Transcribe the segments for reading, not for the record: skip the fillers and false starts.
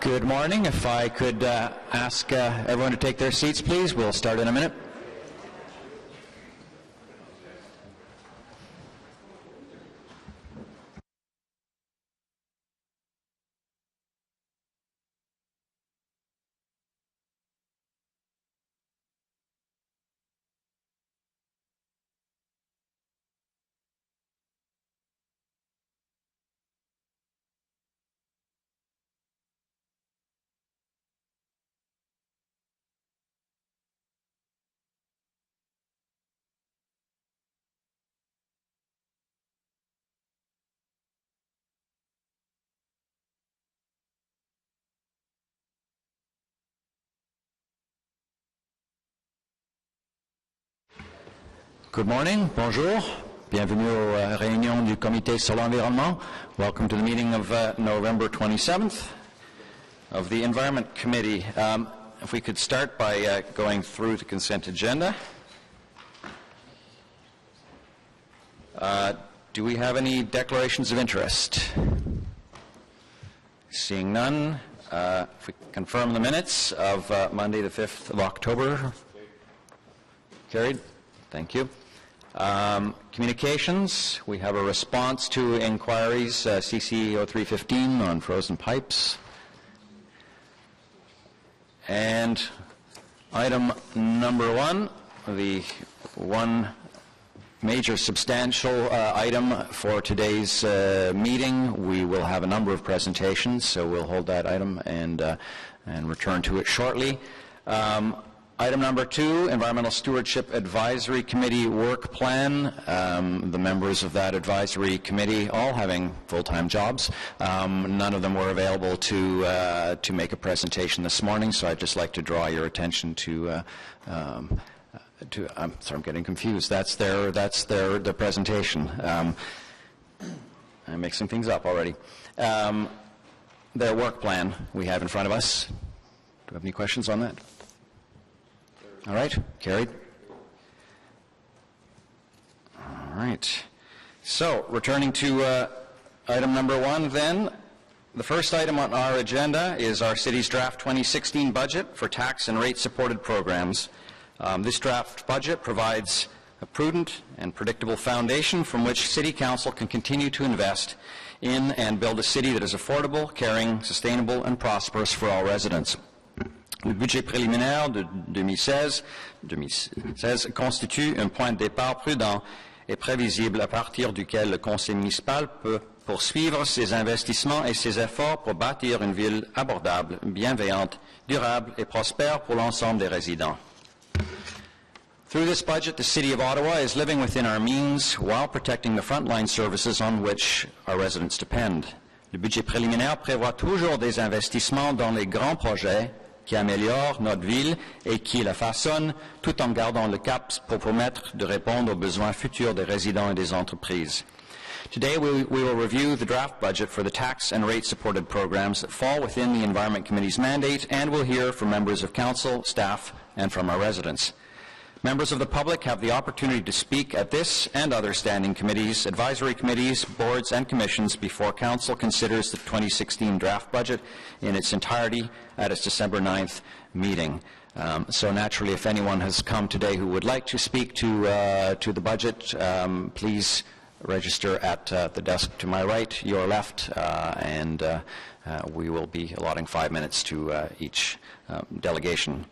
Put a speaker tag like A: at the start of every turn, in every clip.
A: Good morning. If I could ask everyone to take their seats, please. We'll start in a minute. Good morning, bonjour. Bienvenue aux réunions du Comité sur l'environnement. Welcome to the meeting of November 27th of the Environment Committee. If we could start by going through the consent agenda. Do we have any declarations of interest? Seeing none, if we confirm the minutes of Monday the 5th of October. Carried. Thank you. Communications, we have a response to inquiries, CC 0315 on frozen pipes. And item number one, the one major substantial item for today's meeting. We will have a number of presentations, so we'll hold that item and return to it shortly. Item number two, Environmental Stewardship Advisory Committee work plan. The members of that advisory committee, all having full-time jobs, none of them were available to make a presentation this morning, so I'd just like to draw your attention to I'm sorry, I'm getting confused. That's their presentation. I'm mixing things up already. Their work plan we have in front of us. Do you have any questions on that? All right, carried. All right. So, returning to item number one then, the first item on our agenda is our city's draft 2016 budget for tax and rate-supported programs. This draft budget provides a prudent and predictable foundation from which City Council can continue to invest in and build a city that is affordable, caring, sustainable, and prosperous for all residents. Le budget préliminaire de 2016 constitue un point de départ prudent et prévisible à partir duquel le conseil municipal peut poursuivre ses investissements et ses efforts pour bâtir une ville abordable, bienveillante, durable et prospère pour l'ensemble des résidents. Through this budget, the City of Ottawa is living within our means while protecting the frontline services on which our residents depend. Le budget préliminaire prévoit toujours des investissements dans les grands projets qui améliore notre ville et qui la façonne tout en gardant le cap pour permettre de répondre aux besoins futurs des résidents et des entreprises. Today we will review the draft budget for the tax and rate-supported programs that fall within the Environment Committee's mandate, and we'll hear from members of Council, staff, and from our residents. Members of the public have the opportunity to speak at this and other standing committees, advisory committees, boards, and commissions before Council considers the 2016 draft budget in its entirety at its December 9th meeting. So naturally, if anyone has come today who would like to speak to the budget, please register at the desk to my right, your left, and we will be allotting 5 minutes to each delegation.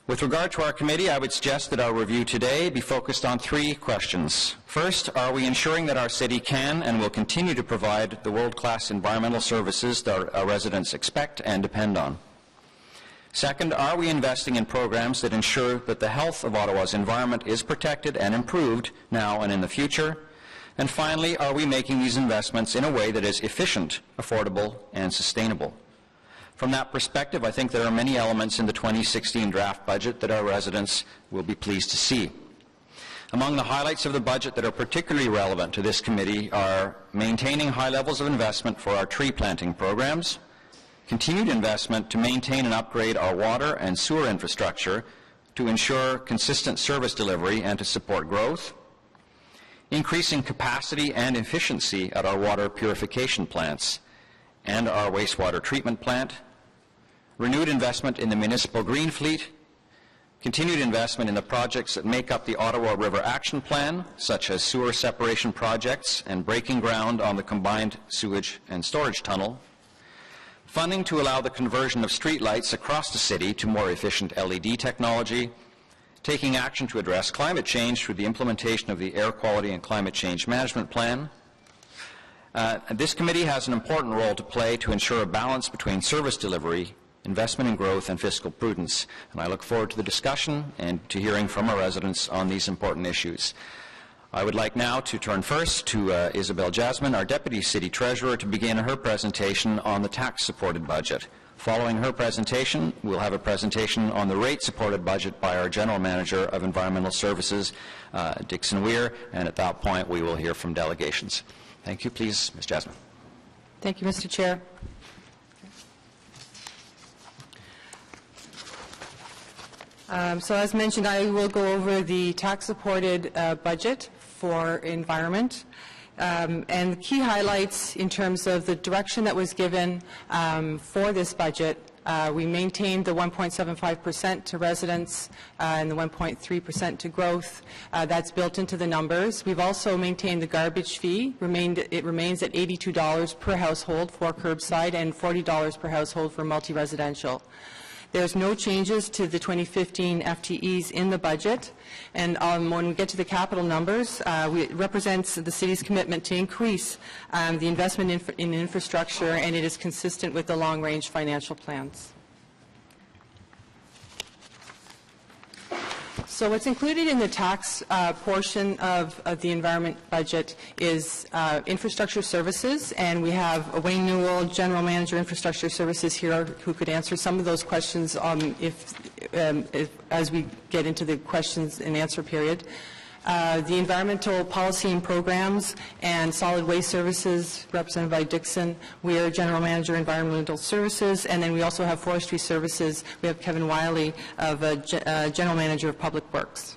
A: With regard to our committee, I would suggest that our review today be focused on three questions. First, are we ensuring that our city can and will continue to provide the world-class environmental services that our residents expect and depend on? Second, are we investing in programs that ensure that the health of Ottawa's environment is protected and improved now and in the future? And finally, are we making these investments in a way that is efficient, affordable, and sustainable? From that perspective, I think there are many elements in the 2016 draft budget that our residents will be pleased to see. Among the highlights of the budget that are particularly relevant to this committee are maintaining high levels of investment for our tree planting programs, continued investment to maintain and upgrade our water and sewer infrastructure to ensure consistent service delivery and to support growth, increasing capacity and efficiency at our water purification plants and our wastewater treatment plant, renewed investment in the municipal green fleet, continued investment in the projects that make up the Ottawa River Action Plan, such as sewer separation projects and breaking ground on the combined sewage and storage tunnel, funding to allow the conversion of streetlights across the city to more efficient LED technology, taking action to address climate change through the implementation of the Air Quality and Climate Change Management Plan. This committee has an important role to play to ensure a balance between service delivery, investment in growth, and fiscal prudence. And I look forward to the discussion and to hearing from our residents on these important issues. I would like now to turn first to Isabelle Jasmin, our Deputy City Treasurer, to begin her presentation on the tax-supported budget. Following her presentation, we'll have a presentation on the rate-supported budget by our General Manager of Environmental Services, Dixon Weir, and at that point we will hear from delegations. Thank you. Please, Ms. Jasmin.
B: Thank you, Mr. Chair. So as mentioned, I will go over the tax-supported budget for environment. And the key highlights in terms of the direction that was given for this budget, we maintained the 1.75% to residents and the 1.3% to growth. That's built into the numbers. We've also maintained the garbage fee. It remains at $82 per household for curbside and $40 per household for multi-residential. There's no changes to the 2015 FTEs in the budget, and when we get to the capital numbers, it represents the city's commitment to increase the investment in infrastructure, and it is consistent with the long-range financial plans. So what's included in the tax portion of the environment budget is infrastructure services, and we have Wayne Newell, General Manager Infrastructure Services here, who could answer some of those questions as we get into the questions and answer period. The environmental policy and programs and solid waste services, represented by Dixon. We are General Manager Environmental Services, and then we also have forestry services. We have Kevin Wiley, of General Manager of Public Works.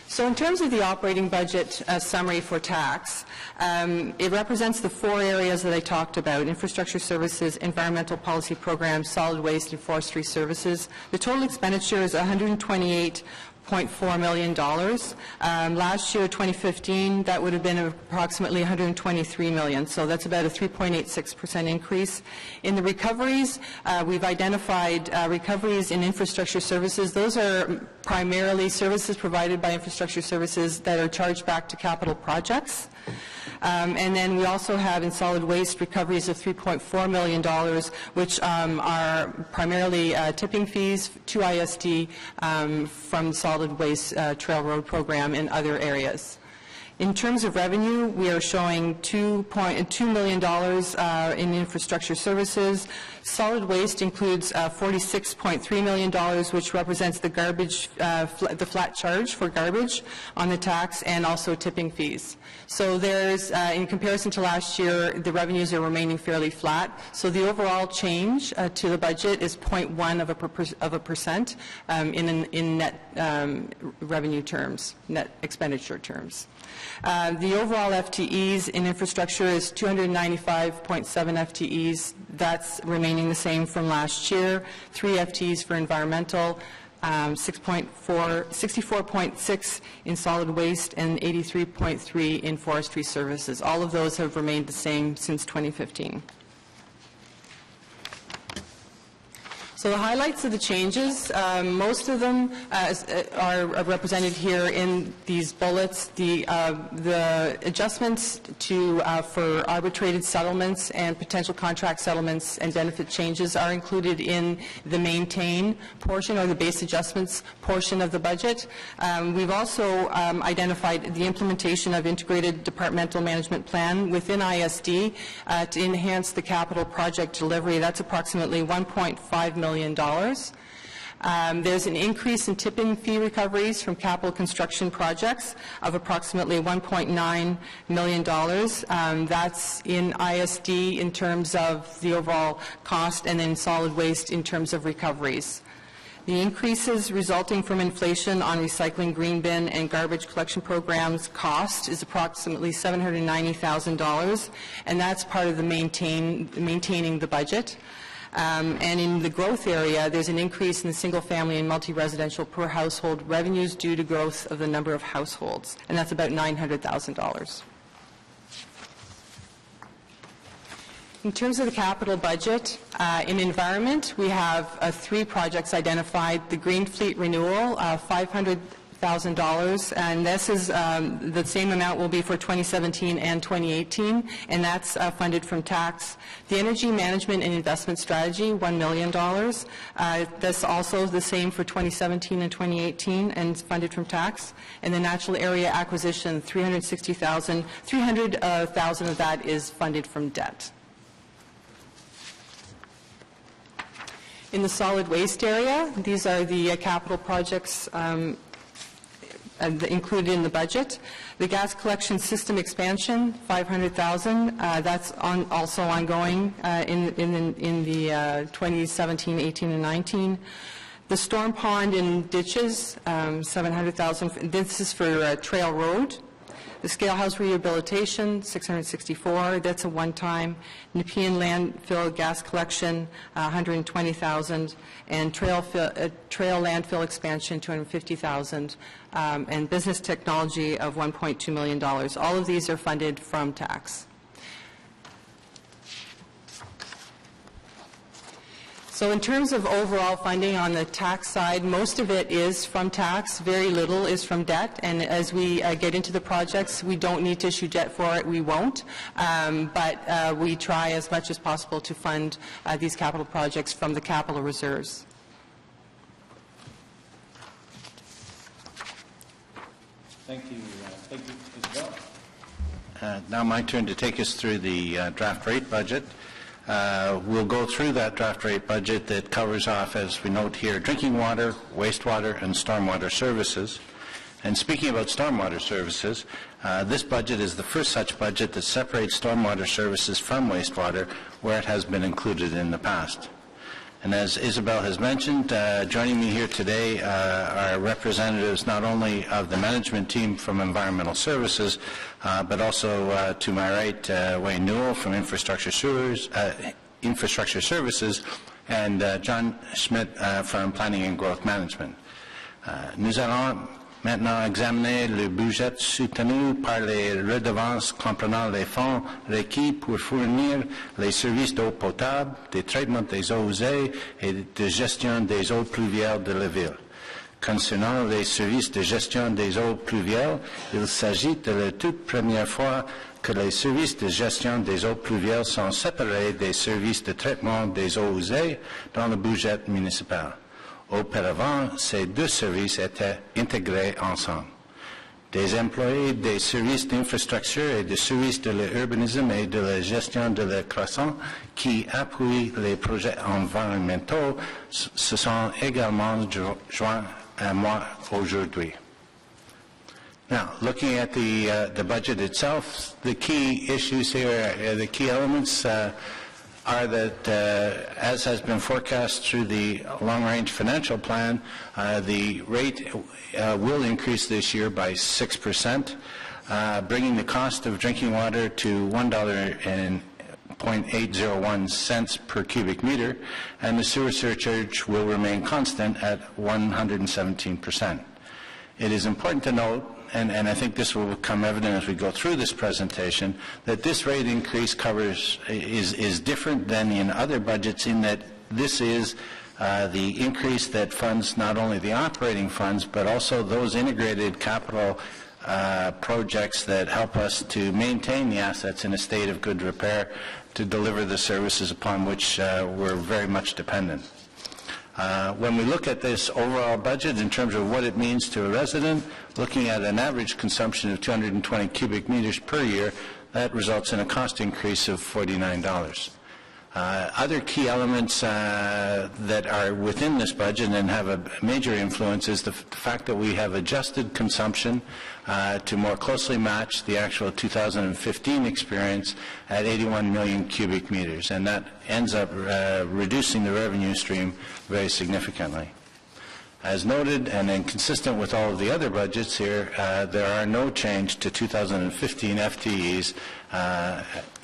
B: So in terms of the operating budget summary for tax, it represents the four areas that I talked about: infrastructure services, environmental policy programs, solid waste, and forestry services. The total expenditure is $128.4 million. Last year, 2015, that would have been approximately $123 million, so that's about a 3.86% increase. In the recoveries, we've identified recoveries in infrastructure services. Those are primarily services provided by infrastructure services that are charged back to capital projects. And then we also have in solid waste recoveries of $3.4 million, which are primarily tipping fees to ISD from solid waste trail road program and other areas. In terms of revenue, we are showing $2 million in infrastructure services. Solid waste includes $46.3 million, which represents the garbage, the flat charge for garbage on the tax, and also tipping fees. So there's, in comparison to last year, the revenues are remaining fairly flat. So the overall change to the budget is 0.1% in net revenue terms, net expenditure terms. The overall FTEs in infrastructure is 295.7 FTEs. That's remaining the same from last year. 3 FTEs for environmental, 64.6 in solid waste, and 83.3 in forestry services. All of those have remained the same since 2015. So the highlights of the changes, most of them are represented here in these bullets. The adjustments to for arbitrated settlements and potential contract settlements and benefit changes are included in the maintain portion, or the base adjustments portion of the budget. We've also identified the implementation of integrated departmental management plan within ISD to enhance the capital project delivery. That's approximately $1.5 million. There's an increase in tipping fee recoveries from capital construction projects of approximately $1.9 million. That's in ISD in terms of the overall cost, and then solid waste in terms of recoveries. The increases resulting from inflation on recycling, green bin, and garbage collection programs cost is approximately $790,000, and that's part of the maintaining the budget. And in the growth area, there's an increase in the single-family and multi-residential per household revenues due to growth of the number of households, and that's about $900,000. In terms of the capital budget, in environment, we have 3 projects identified. The Green Fleet renewal, $500,000, and this is the same amount will be for 2017 and 2018, and that's funded from tax. The Energy Management and Investment Strategy, $1 million. That's also the same for 2017 and 2018, and funded from tax. And the Natural Area Acquisition, $360,000. $300,000 of that is funded from debt. In the solid waste area, these are the capital projects included in the budget. The gas collection system expansion, $500,000. That's also ongoing in the 2017, 18, and 19. The storm pond and ditches, $700,000. This is for Trail Road. The scale house rehabilitation, $664. That's a one-time. Nepean landfill gas collection, $120,000, and trail landfill expansion, $250,000, and business technology of $1.2 million. All of these are funded from tax. So in terms of overall funding on the tax side, most of it is from tax, very little is from debt, and as we get into the projects, we don't need to issue debt for it, we won't, but we try as much as possible to fund these capital projects from the capital reserves.
C: Thank you, Isabel. Now my turn to take us through the draft rate budget. We'll go through that draft rate budget that covers off, as we note here, drinking water, wastewater, and stormwater services. And speaking about stormwater services, this budget is the first such budget that separates stormwater services from wastewater, where it has been included in the past. And as Isabel has mentioned, joining me here today are representatives not only of the management team from Environmental Services, but also to my right, Wayne Newell from Infrastructure Services, and John Schmidt from Planning and Growth Management. Nous allons maintenant examiner le budget soutenu par les redevances comprenant les fonds requis pour fournir les services d'eau potable, de traitement des eaux usées et de gestion des eaux pluviales de la ville. Concernant les services de gestion des eaux pluviales, il s'agit de la toute première fois que les services de gestion des eaux pluviales sont séparés des services de traitement des eaux usées dans le budget municipal. Auparavant, ces deux services étaient intégrés ensemble. Des employés des services d'infrastructure et des services de l'urbanisme et de la gestion de la croissance qui appuient les projets environnementaux se sont également joints à moi aujourd'hui. Now, looking at the budget itself, the key issues here, the key elements are that, as has been forecast through the long-range financial plan, the rate will increase this year by 6%, bringing the cost of drinking water to $1.801 per cubic meter, and the sewer surcharge will remain constant at 117%. It is important to note, and I think this will become evident as we go through this presentation, that this rate increase is different than in other budgets in that this is the increase that funds not only the operating funds but also those integrated capital projects that help us to maintain the assets in a state of good repair to deliver the services upon which we're very much dependent. When we look at this overall budget in terms of what it means to a resident, looking at an average consumption of 220 cubic meters per year, that results in a cost increase of $49. Other key elements that are within this budget and have a major influence is the fact that we have adjusted consumption to more closely match the actual 2015 experience at 81 million cubic meters, and that ends up reducing the revenue stream very significantly. As noted, and then consistent with all of the other budgets here, there are no change to 2015 FTEs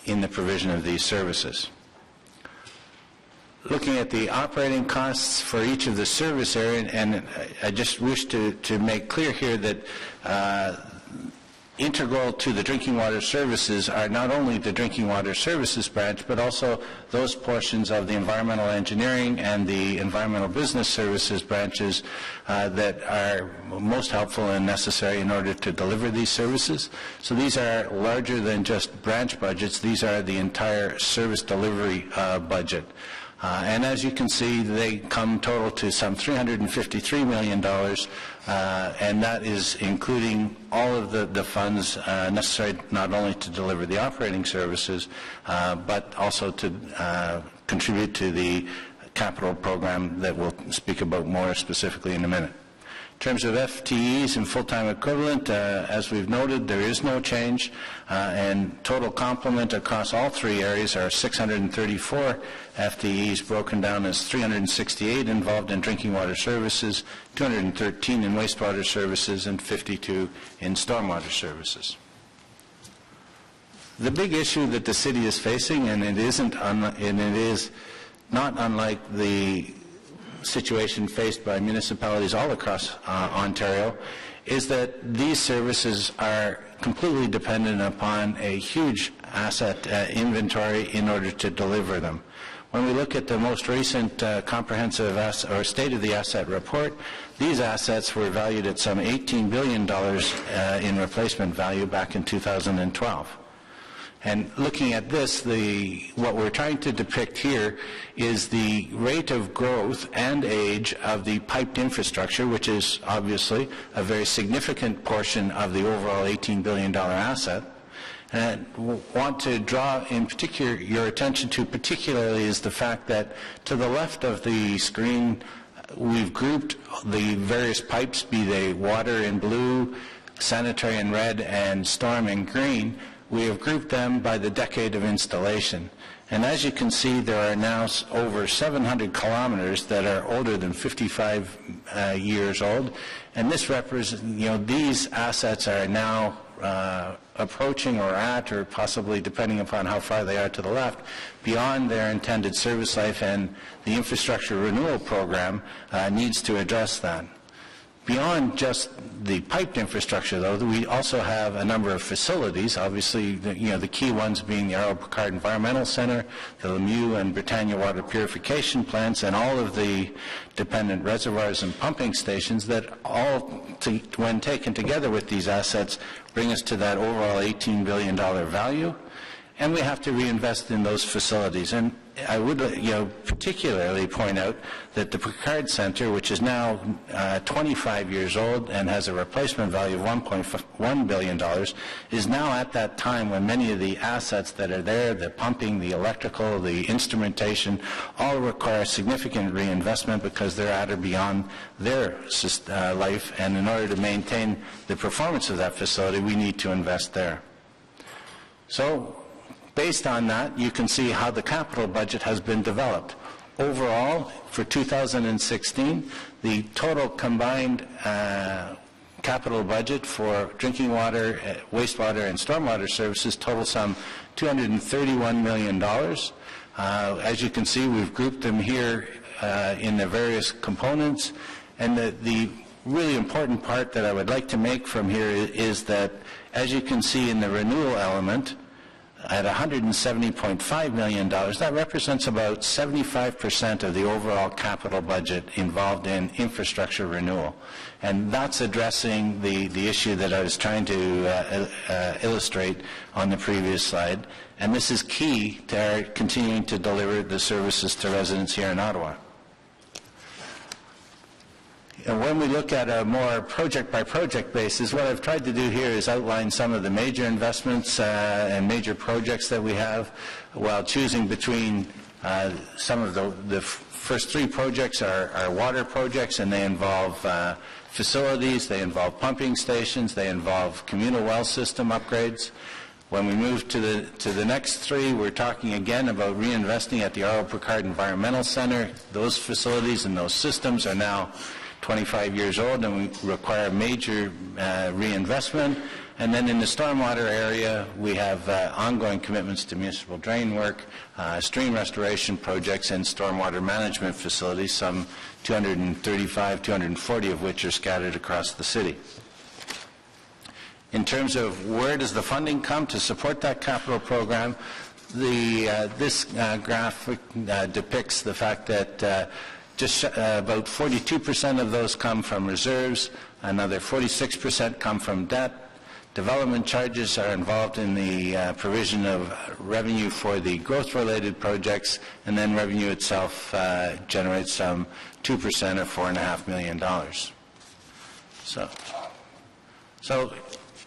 C: in the provision of these services. Looking at the operating costs for each of the service areas, and I just wish to make clear here that integral to the drinking water services are not only the drinking water services branch, but also those portions of the environmental engineering and the environmental business services branches that are most helpful and necessary in order to deliver these services. So these are larger than just branch budgets. These are the entire service delivery budget. And as you can see, they come total to some $353 million, and that is including all of the funds necessary not only to deliver the operating services, but also to contribute to the capital program that we'll speak about more specifically in a minute. In terms of FTEs and full-time equivalent, as we've noted, there is no change, and total complement across all three areas are 634 FTEs, broken down as 368 involved in drinking water services, 213 in wastewater services, and 52 in stormwater services. The big issue that the city is facing, and it is not unlike the situation faced by municipalities all across Ontario, is that these services are completely dependent upon a huge asset inventory in order to deliver them. When we look at the most recent comprehensive or state of the asset report, these assets were valued at some $18 billion in replacement value back in 2012. And looking at this, what we're trying to depict here is the rate of growth and age of the piped infrastructure, which is obviously a very significant portion of the overall $18 billion asset. And I want to draw in particular your attention to particularly is the fact that to the left of the screen, we've grouped the various pipes, be they water in blue, sanitary in red, and storm in green. We have grouped them by the decade of installation. And as you can see, there are now over 700 kilometers that are older than 55 years old. And this represents, these assets are now approaching or at, or possibly depending upon how far they are to the left, beyond their intended service life, and the infrastructure renewal program needs to address that. Beyond just the piped infrastructure, though, we also have a number of facilities, obviously, the key ones being the Ottawa Environmental Centre, the Lemieux and Britannia water purification plants, and all of the dependent reservoirs and pumping stations that all, when taken together with these assets, bring us to that overall $18 billion value. And we have to reinvest in those facilities. And I would particularly point out that the Picard Centre, which is now 25 years old and has a replacement value of $1.1 billion, is now at that time when many of the assets that are there, the pumping, the electrical, the instrumentation, all require significant reinvestment because they're at or beyond their life. And in order to maintain the performance of that facility, we need to invest there. So, based on that, you can see how the capital budget has been developed. Overall, for 2016, the total combined capital budget for drinking water, wastewater, and stormwater services total some $231 million. As you can see, we've grouped them here in the various components. And the really important part that I would like to make from here is that, as you can see in the renewal element, at $170.5 million, that represents about 75% of the overall capital budget involved in infrastructure renewal. And that's addressing the issue that I was trying to illustrate on the previous slide. And this is key to our continuing to deliver the services to residents here in Ottawa. And when we look at a more project-by-project basis, what I've tried to do here is outline some of the major investments and major projects that we have, while choosing between some of the first three projects are water projects, and they involve facilities, they involve pumping stations, they involve communal well system upgrades. When we move to the next three, we're talking again about reinvesting at the Ottawa Environmental Centre. Those facilities and those systems are now 25 years old and we require major reinvestment. And then in the stormwater area, we have ongoing commitments to municipal drain work, stream restoration projects, and stormwater management facilities, some 235, 240 of which are scattered across the city. In terms of where does the funding come to support that capital program, this graphic depicts the fact that just about 42% of those come from reserves, another 46% come from debt. Development charges are involved in the provision of revenue for the growth-related projects, and then revenue itself generates some 2% or $4.5 million. So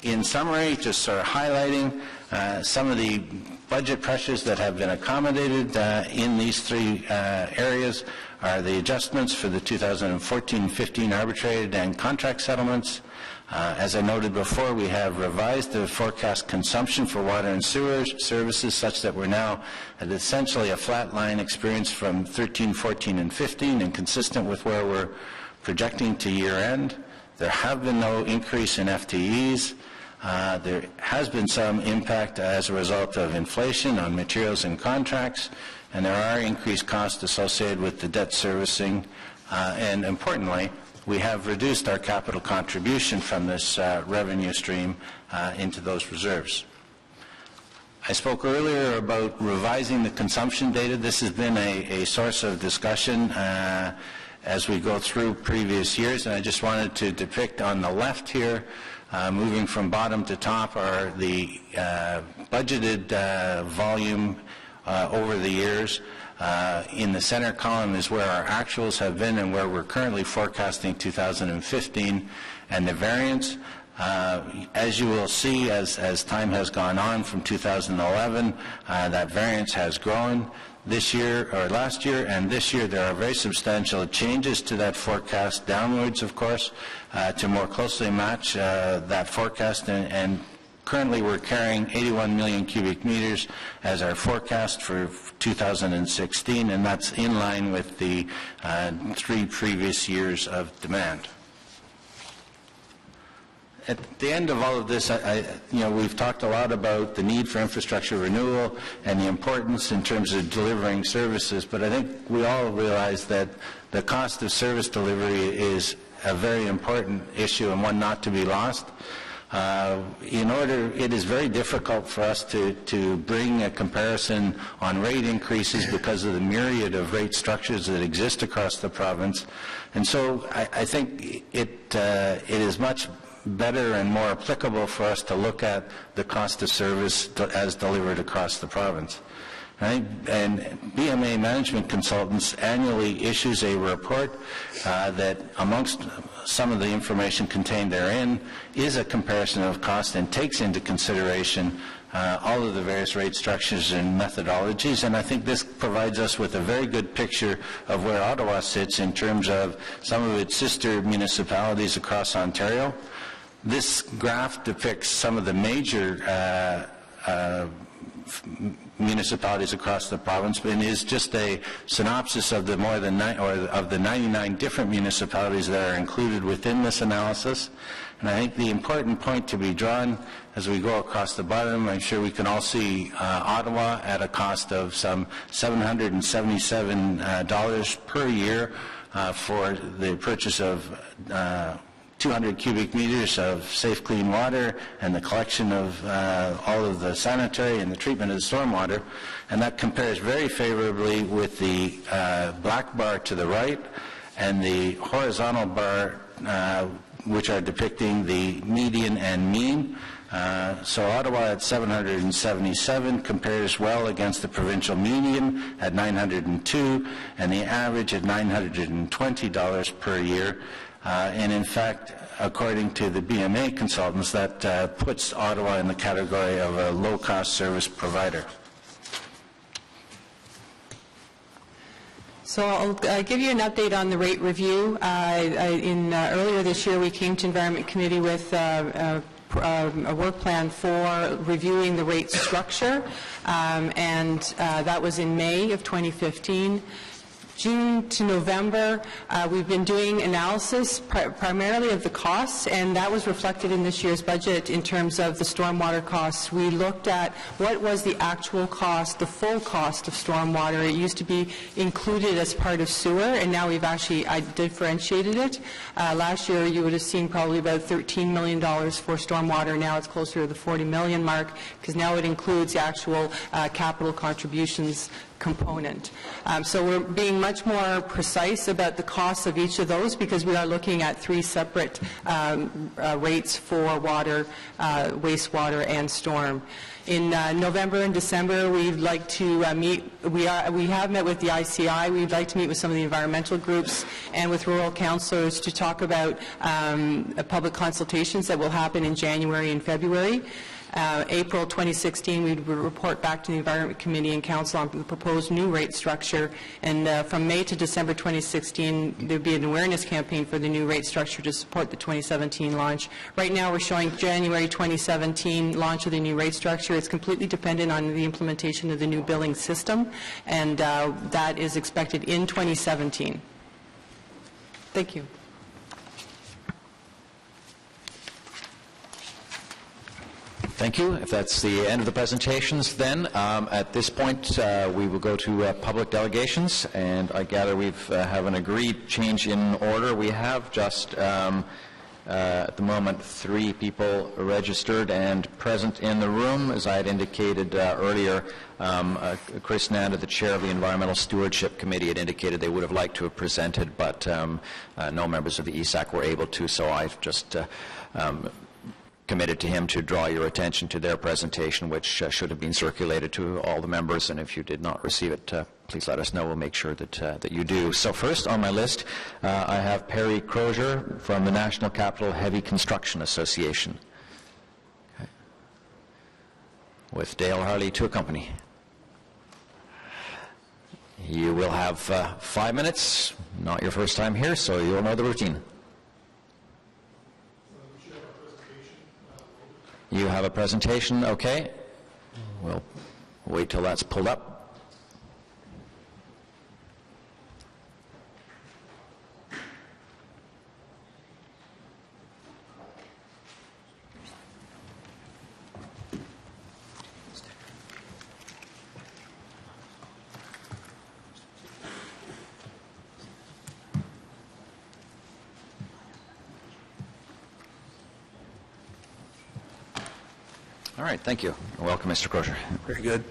C: in summary, just sort of highlighting some of the budget pressures that have been accommodated in these three areas are the adjustments for the 2014-15 arbitrated and contract settlements. As I noted before, we have revised the forecast consumption for water and sewer services such that we're now at essentially a flat line experience from 13, 14, and 15, and consistent with where we're projecting to year end. There have been no increase in FTEs. There has been some impact as a result of inflation on materials and contracts, and there are increased costs associated with the debt servicing, and importantly, we have reduced our capital contribution from this revenue stream into those reserves. I spoke earlier about revising the consumption data. This has been a source of discussion as we go through previous years, and I just wanted to depict on the left here, moving from bottom to top, are the budgeted volume over the years. In the center column is where our actuals have been and where we're currently forecasting 2015, and the variance. As you will see, as time has gone on from 2011, that variance has grown this year, or last year, and this year there are very substantial changes to that forecast downwards, of course, to more closely match that forecast, and currently we're carrying 81 million cubic meters as our forecast for 2016, and that's in line with the 3 previous years of demand. At the end of all of this, we've talked a lot about the need for infrastructure renewal and the importance in terms of delivering services, but I think we all realize that the cost of service delivery is a very important issue and one not to be lost. It is very difficult for us to bring a comparison on rate increases because of the myriad of rate structures that exist across the province, and so I think it is much better and more applicable for us to look at the cost of service as delivered across the province. Right? And BMA Management Consultants annually issues a report that, amongst some of the information contained therein, is a comparison of cost and takes into consideration all of the various rate structures and methodologies, and I think this provides us with a very good picture of where Ottawa sits in terms of some of its sister municipalities across Ontario. This graph depicts some of the major municipalities across the province, and is just a synopsis of the of the 99 different municipalities that are included within this analysis. And I think the important point to be drawn as we go across the bottom, I'm sure we can all see Ottawa at a cost of some $777 per year for the purchase of 200 cubic meters of safe, clean water and the collection of all of the sanitary and the treatment of the stormwater. And that compares very favorably with the black bar to the right and the horizontal bar, which are depicting the median and mean. So Ottawa at 777 compares well against the provincial median at 902 and the average at $920 per year. And in fact, according to the BMA consultants, that puts Ottawa in the category of a low-cost service provider.
B: So I'll give you an update on the rate review. Earlier this year, we came to Environment Committee with a work plan for reviewing the rate structure, and that was in May of 2015. June to November, we've been doing analysis primarily of the costs, and that was reflected in this year's budget in terms of the stormwater costs. We looked at what was the actual cost, the full cost of stormwater. It used to be included as part of sewer, and now we've actually differentiated it. Last year, you would have seen probably about $13 million for stormwater. Now it's closer to the $40 million mark, because now it includes the actual capital contributions component. So we're being much more precise about the costs of each of those, because we are looking at 3 separate rates for water, wastewater, and storm. In November and December, we'd like to meet. We have met with the ICI. We'd like to meet with some of the environmental groups and with rural councillors to talk about public consultations that will happen in January and February. April 2016, we would report back to the Environment Committee and Council on the proposed new rate structure, and from May to December 2016, there would be an awareness campaign for the new rate structure to support the 2017 launch. Right now, we're showing January 2017 launch of the new rate structure. It's completely dependent on the implementation of the new billing system, and that is expected in 2017. Thank you.
D: Thank you. If that's the end of the presentations, then at this point we will go to public delegations, and I gather we've have an agreed change in order. We have just at the moment 3 people registered and present in the room. As I had indicated earlier, Chris Nanda, the chair of the Environmental Stewardship Committee, had indicated they would have liked to have presented, but no members of the ESAC were able to, so I've just committed to him to draw your attention to their presentation, which should have been circulated to all the members, and if you did not receive it, please let us know. We'll make sure that you do. So first on my list, I have Perry Crozier from the National Capital Heavy Construction Association, okay, with Dale Harley to accompany. You will have 5 minutes, not your first time here, so you'll know the routine. You have a presentation, okay. We'll wait till that's pulled up. All right, thank you. Welcome, Mr. Crozier.
E: Very good.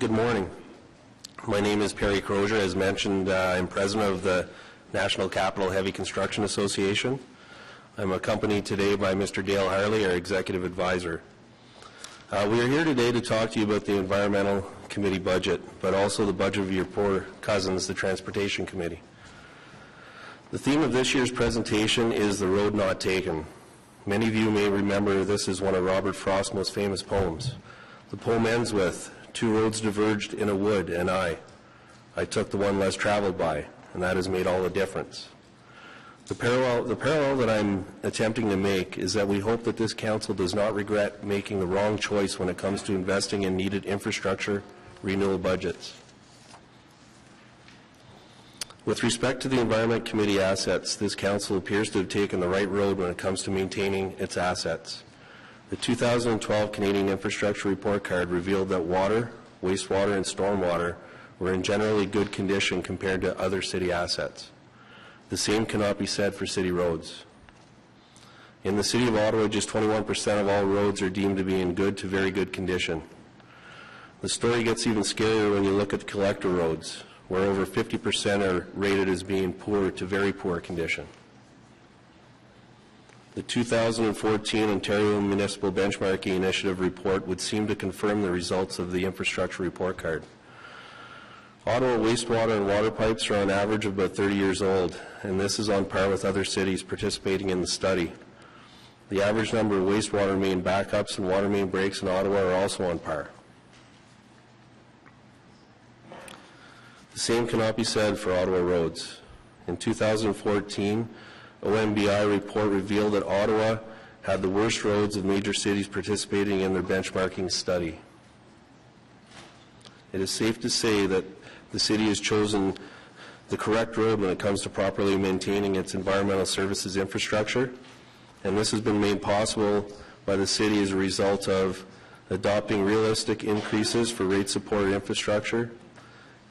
E: Good morning. My name is Perry Crozier. As mentioned, I'm president of the National Capital Heavy Construction Association. I'm accompanied today by Mr. Dale Harley, our executive advisor. We are here today to talk to you about the Environmental Committee budget, but also the budget of your poor cousins, the Transportation Committee. The theme of this year's presentation is the road not taken. Many of you may remember this is one of Robert Frost's most famous poems. The poem ends with, 2 roads diverged in a wood, and I took the one less traveled by, and that has made all the difference. The parallel that I'm attempting to make is that we hope that this council does not regret making the wrong choice when it comes to investing in needed infrastructure renewal budgets. With respect to the Environment Committee assets, this council appears to have taken the right road when it comes to maintaining its assets. The 2012 Canadian Infrastructure Report Card revealed that water, wastewater, and stormwater were in generally good condition compared to other city assets. The same cannot be said for city roads. In the City of Ottawa, just 21% of all roads are deemed to be in good to very good condition. The story gets even scarier when you look at the collector roads, where over 50% are rated as being poor to very poor condition. The 2014 Ontario Municipal Benchmarking Initiative report would seem to confirm the results of the Infrastructure Report Card. Ottawa wastewater and water pipes are on average of about 30 years old, and this is on par with other cities participating in the study. The average number of wastewater main backups and water main breaks in Ottawa are also on par. The same cannot be said for Ottawa roads. In 2014, OMBI report revealed that Ottawa had the worst roads of major cities participating in their benchmarking study. It is safe to say that the city has chosen the correct road when it comes to properly maintaining its environmental services infrastructure. And this has been made possible by the city as a result of adopting realistic increases for rate-supported infrastructure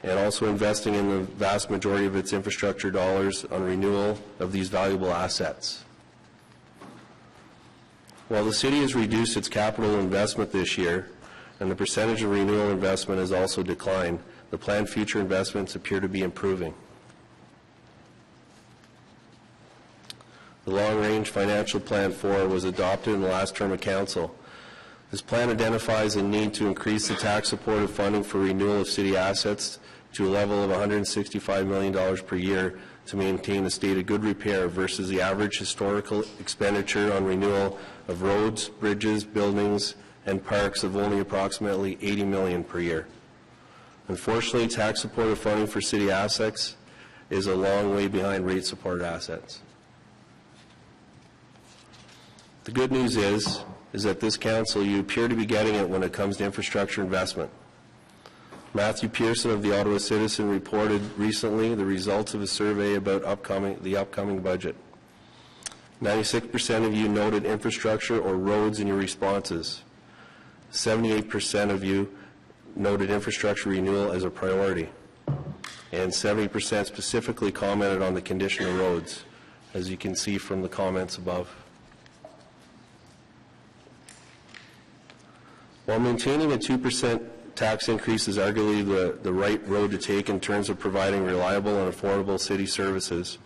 E: and also investing in the vast majority of its infrastructure dollars on renewal of these valuable assets. While the city has reduced its capital investment this year and the percentage of renewal investment has also declined, the planned future investments appear to be improving. The Long-Range Financial Plan 4 was adopted in the last term of council. This plan identifies a need to increase the tax-supported funding for renewal of city assets to a level of $165 million per year to maintain a state of good repair versus the average historical expenditure on renewal of roads, bridges, buildings, and parks of only approximately $80 million per year. Unfortunately, tax-supported funding for city assets is a long way behind rate-supported assets. The good news is that this council, you appear to be getting it when it comes to infrastructure investment. Matthew Pearson of the Ottawa Citizen reported recently the results of a survey about the upcoming budget. 96% of you noted infrastructure or roads in your responses. 78% of you noted infrastructure renewal as a priority. And 70% specifically commented on the condition of roads, as you can see from the comments above. While maintaining a 2% tax increase is arguably the right road to take in terms of providing reliable and affordable city services,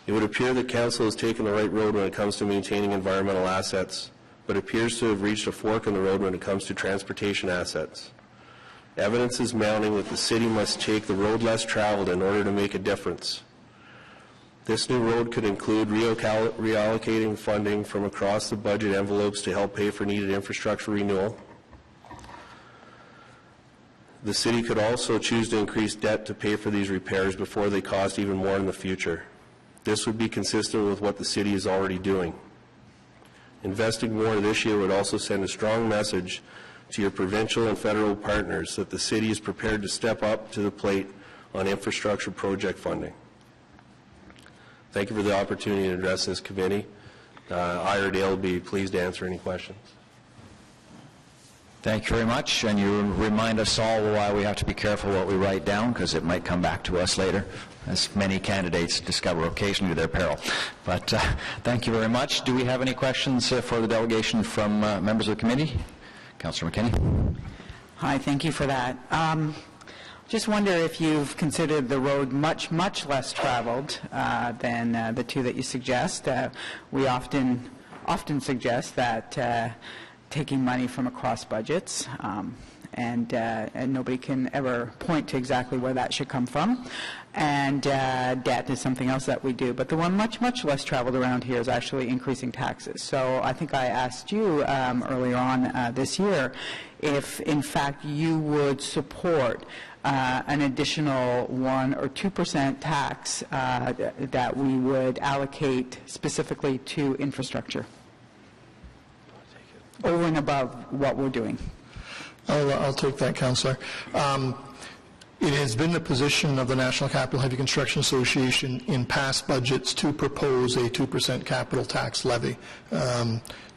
E: it would appear that council has taken the right road when it comes to maintaining environmental assets, but appears to have reached a fork in the road when it comes to transportation assets. Evidence is mounting that the city must take the road less traveled in order to make a difference. This new road could include reallocating funding from across the budget envelopes to help pay for needed infrastructure renewal. The city could also choose to increase debt to pay for these repairs before they cost even more in the future. This would be consistent with what the city is already doing. Investing more this year would also send a strong message to your provincial and federal partners that the city is prepared to step up to the plate on infrastructure project funding. Thank you for the opportunity to address this committee. I or Dale will be pleased to answer any questions.
D: Thank you very much, and you remind us all why we have to be careful what we write down, because it might come back to us later, as many candidates discover occasionally to their peril. But thank you very much. Do we have any questions for the delegation from members of the committee? Councillor McKinney.
F: Hi, thank you for that. Just wonder if you've considered the road much less traveled than the two that you suggest. We often suggest that taking money from across budgets, and nobody can ever point to exactly where that should come from. And debt is something else that we do. But the one much less traveled around here is actually increasing taxes. So I think I asked you earlier on this year if, in fact, you would support an additional 1 or 2% tax that we would allocate specifically to infrastructure, over and above what we're doing.
G: I'll take that, Councillor. It has been the position of the National Capital Heavy Construction Association in past budgets to propose a 2% capital tax levy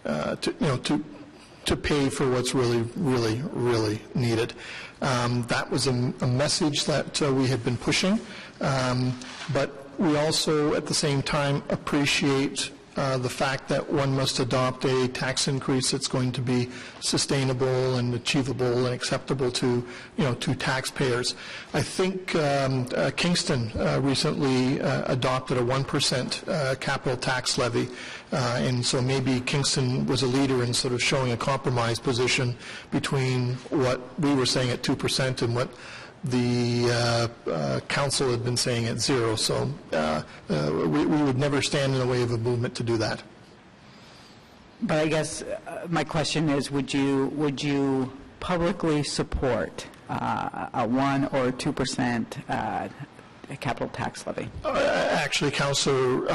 G: to pay for what's really needed. That was a message that we had been pushing, but we also at the same time appreciate the fact that one must adopt a tax increase that's going to be sustainable and achievable and acceptable to taxpayers. I think Kingston recently adopted a 1% capital tax levy, and so maybe Kingston was a leader in sort of showing a compromise position between what we were saying at 2% and what the council had been saying at 0. So we would never stand in the way of a movement to do that.
F: But I guess my question is, would you publicly support a 1 or 2% capital tax levy?
G: Actually, Councillor,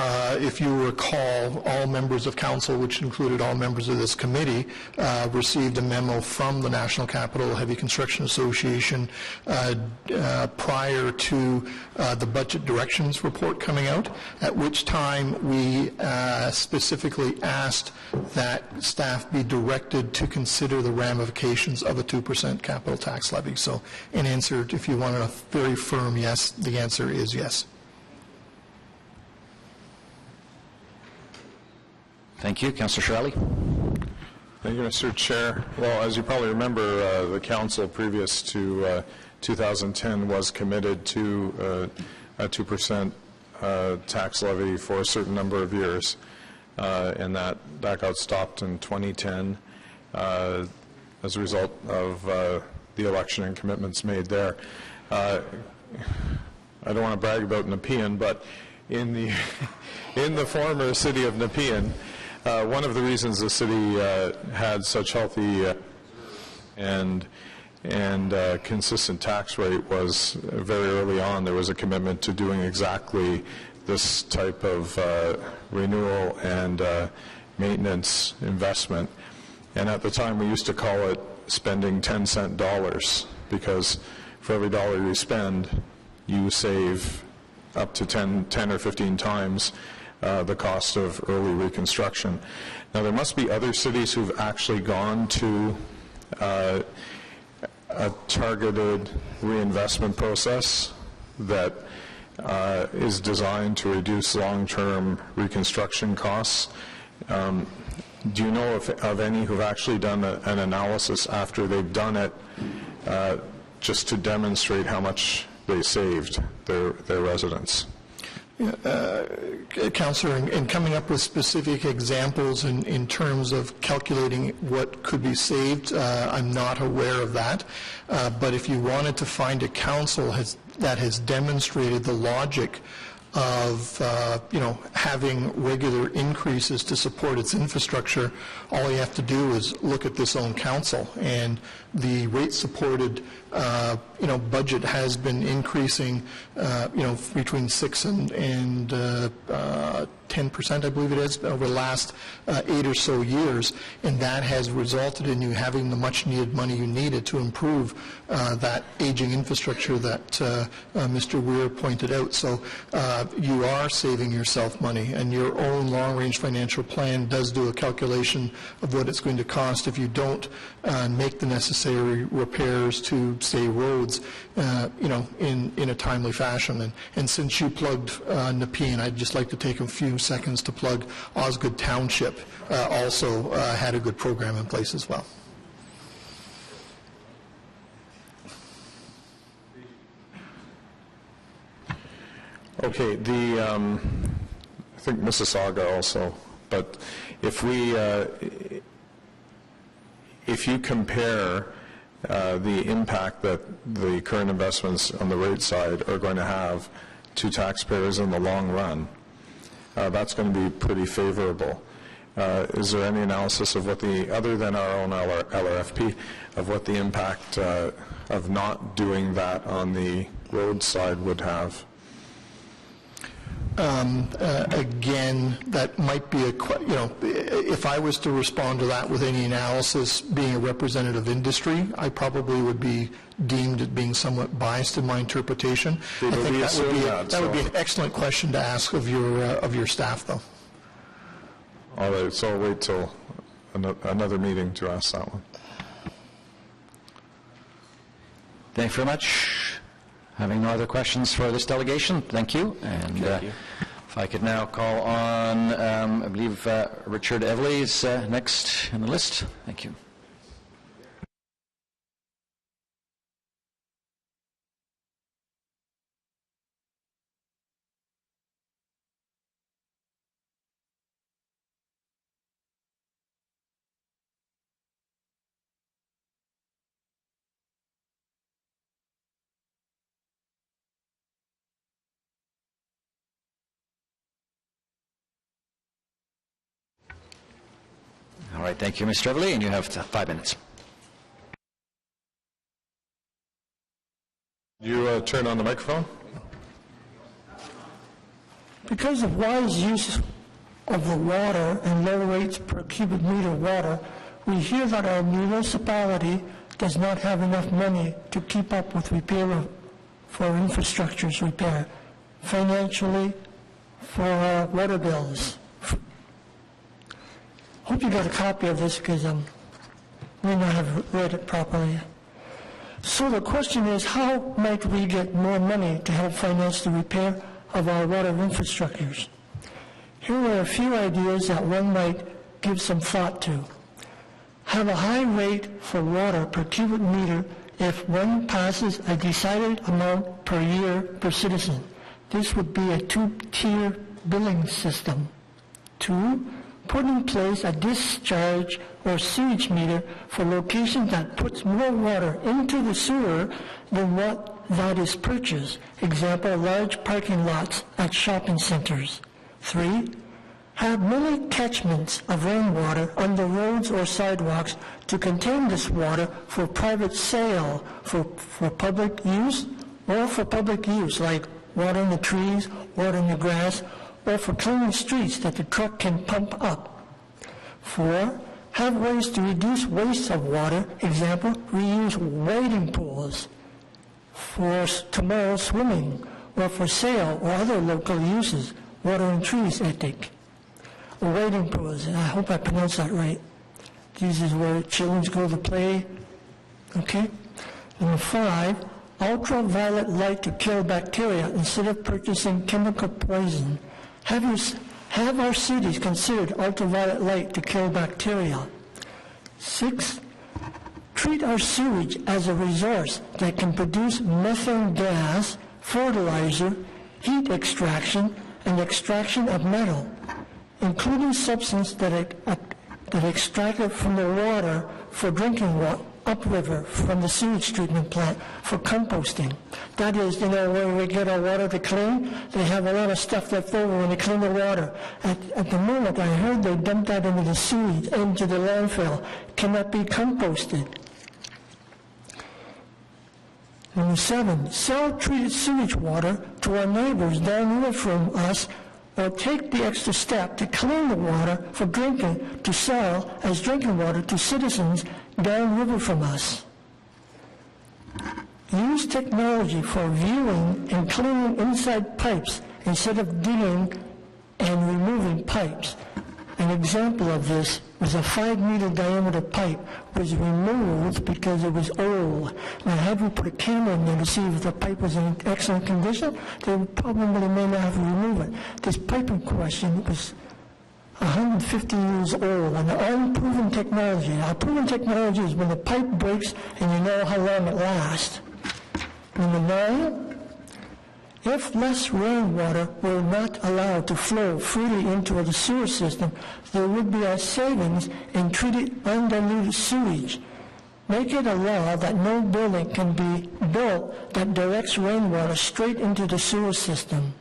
G: if you recall, all members of council, which included all members of this committee, received a memo from the National Capital Heavy Construction Association prior to the budget directions report coming out, at which time we specifically asked that staff be directed to consider the ramifications of a 2% capital tax levy. So in answer, if you want a very firm yes, the answer is yes.
D: Thank you. Councillor Shirley.
H: Thank you, Mr. Chair. Well, as you probably remember, the council previous to 2010 was committed to a 2% tax levy for a certain number of years, and that got stopped in 2010 as a result of the election and commitments made there. I don't want to brag about Nepean, but in the former city of Nepean, one of the reasons the city had such healthy and consistent tax rate was very early on there was a commitment to doing exactly this type of renewal and maintenance investment. And at the time we used to call it spending 10-cent dollars, because for every dollar you spend, you save up to 10 or 15 times the cost of early reconstruction. Now, there must be other cities who've actually gone to a targeted reinvestment process that is designed to reduce long-term reconstruction costs. Do you know of any who've actually done an analysis after they've done it just to demonstrate how much they saved their residents?
G: Councillor, in coming up with specific examples in terms of calculating what could be saved, I'm not aware of that. But if you wanted to find a council that has demonstrated the logic of having regular increases to support its infrastructure, all you have to do is look at this own council, and the rate-supported budget has been increasing between 6 and 10%, I believe it is, over the last 8 or so years, and that has resulted in you having the much-needed money you needed to improve that aging infrastructure that Mr. Weir pointed out. So you are saving yourself money, and your own long-range financial plan does do a calculation of what it's going to cost if you don't make the necessary repairs to, say, roads, in a timely fashion. And since you plugged Nepean, I'd just like to take a few seconds to plug Osgood Township. Also had a good program in place as well.
H: Okay, I think Mississauga also, but if you compare the impact that the current investments on the rate side are going to have to taxpayers in the long run, that's going to be pretty favorable. Is there any analysis of what other than our own LRFP, of what the impact of not doing that on the road side would have?
G: Again, that might be if I was to respond to that with any analysis being a representative industry, I probably would be deemed as being somewhat biased in my interpretation. I think that would be an excellent question to ask of your staff, though.
H: All right, so I'll wait till another meeting to ask that one.
D: Thank you very much. Having no other questions for this delegation, thank you. And if I could now call on, I believe Richard Evely is next in the list. Thank you. All right, thank you, Mr. Evely, and you have 5 minutes.
H: You turn on the microphone?
I: Because of wise use of the water and low rates per cubic meter of water, we hear that our municipality does not have enough money to keep up with for infrastructure's repair, financially, for our water bills. Hope you got a copy of this because I may not have read it properly. So the question is, how might we get more money to help finance the repair of our water infrastructures? Here are a few ideas that one might give some thought to. Have a high rate for water per cubic meter if one passes a decided amount per year per citizen. This would be a two-tier billing system. 2, put in place a discharge or sewage meter for locations that puts more water into the sewer than what that is purchased. Example, large parking lots at shopping centers. 3, have many catchments of rainwater on the roads or sidewalks to contain this water for private sale, for public use, or for public use, like watering the trees, watering the grass, or for cleaning streets that the truck can pump up. 4, have ways to reduce waste of water. Example, reuse wading pools for tomorrow's swimming, or for sale or other local uses, watering trees, ethic. Wading pools, I hope I pronounced that right. These is where children go to play. Okay? Number 5, ultraviolet light to kill bacteria instead of purchasing chemical poison. Have our cities considered ultraviolet light to kill bacteria? 6, treat our sewage as a resource that can produce methane gas, fertilizer, heat extraction, and extraction of metal, including substance that extracted from the water for drinking water, upriver from the sewage treatment plant for composting. That is, where we get our water to clean, they have a lot of stuff left over when they clean the water. At the moment, I heard they dump that into the sewage, into the landfill. Cannot be composted. Number 7, sell treated sewage water to our neighbors downriver from us, or take the extra step to clean the water for drinking to sell as drinking water to citizens downriver from us. Use technology for viewing and cleaning inside pipes instead of digging and removing pipes. An example of this was a 5-meter diameter pipe was removed because it was old. Now, had we put a camera in there to see if the pipe was in excellent condition, they probably may not have to remove it. This pipe in question was 150 years old, and unproven technology. Now, proven technology is when the pipe breaks and you know how long it lasts. Number 9, if less rainwater were not allowed to flow freely into the sewer system, there would be a savings in treated undiluted sewage. Make it a law that no building can be built that directs rainwater straight into the sewer system.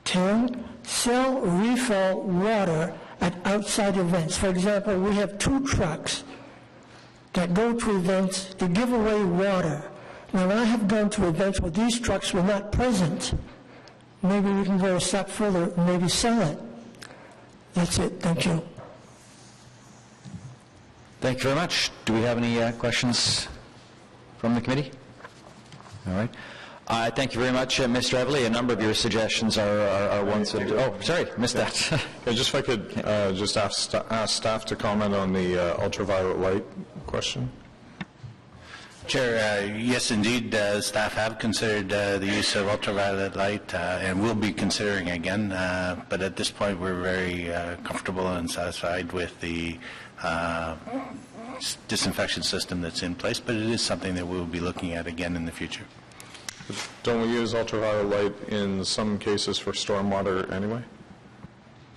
I: 10, sell refill water at outside events. For example, we have 2 trucks that go to events to give away water. Now, I have gone to events where these trucks were not present. Maybe we can go a step further and maybe sell it. That's it. Thank you.
D: Thank you very much. Do we have any questions from the committee? All right. Thank you very much, Mr. Everly. A number of your suggestions are ones that... Oh, sorry, missed that.
H: Yeah, just if I could just ask staff to comment on the ultraviolet light question.
C: Chair, yes, indeed, staff have considered the use of ultraviolet light and will be considering again, but at this point we're very comfortable and satisfied with the disinfection system that's in place, but it is something that we'll be looking at again in the future.
H: Don't we use ultraviolet light in some cases for stormwater anyway?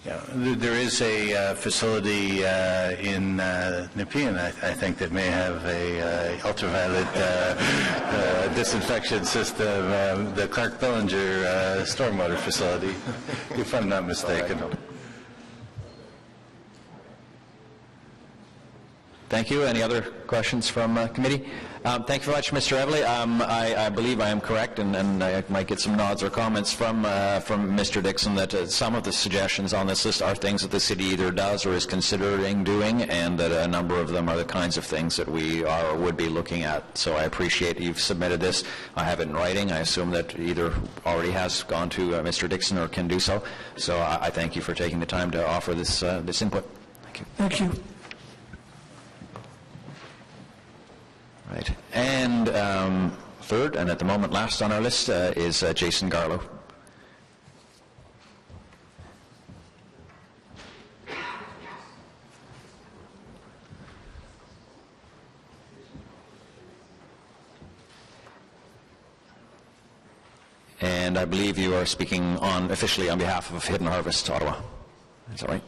C: Yeah, there is a facility in Nepean, I think, that may have a ultraviolet disinfection system, the Clark Billinger stormwater facility, if I'm not mistaken.
D: Thank you. Any other questions from committee? Thank you very much, Mr. Everly. I believe I am correct, and I might get some nods or comments from Mr. Dixon that some of the suggestions on this list are things that the city either does or is considering doing, and that a number of them are the kinds of things that we are or would be looking at. So I appreciate you've submitted this. I have it in writing. I assume that either already has gone to Mr. Dixon or can do so. So I thank you for taking the time to offer this this input. Thank you.
I: Thank you.
D: Right. And third, and at the moment last on our list, is Jason Garlow. And I believe you are speaking officially on behalf of Hidden Harvest, Ottawa. Is that right?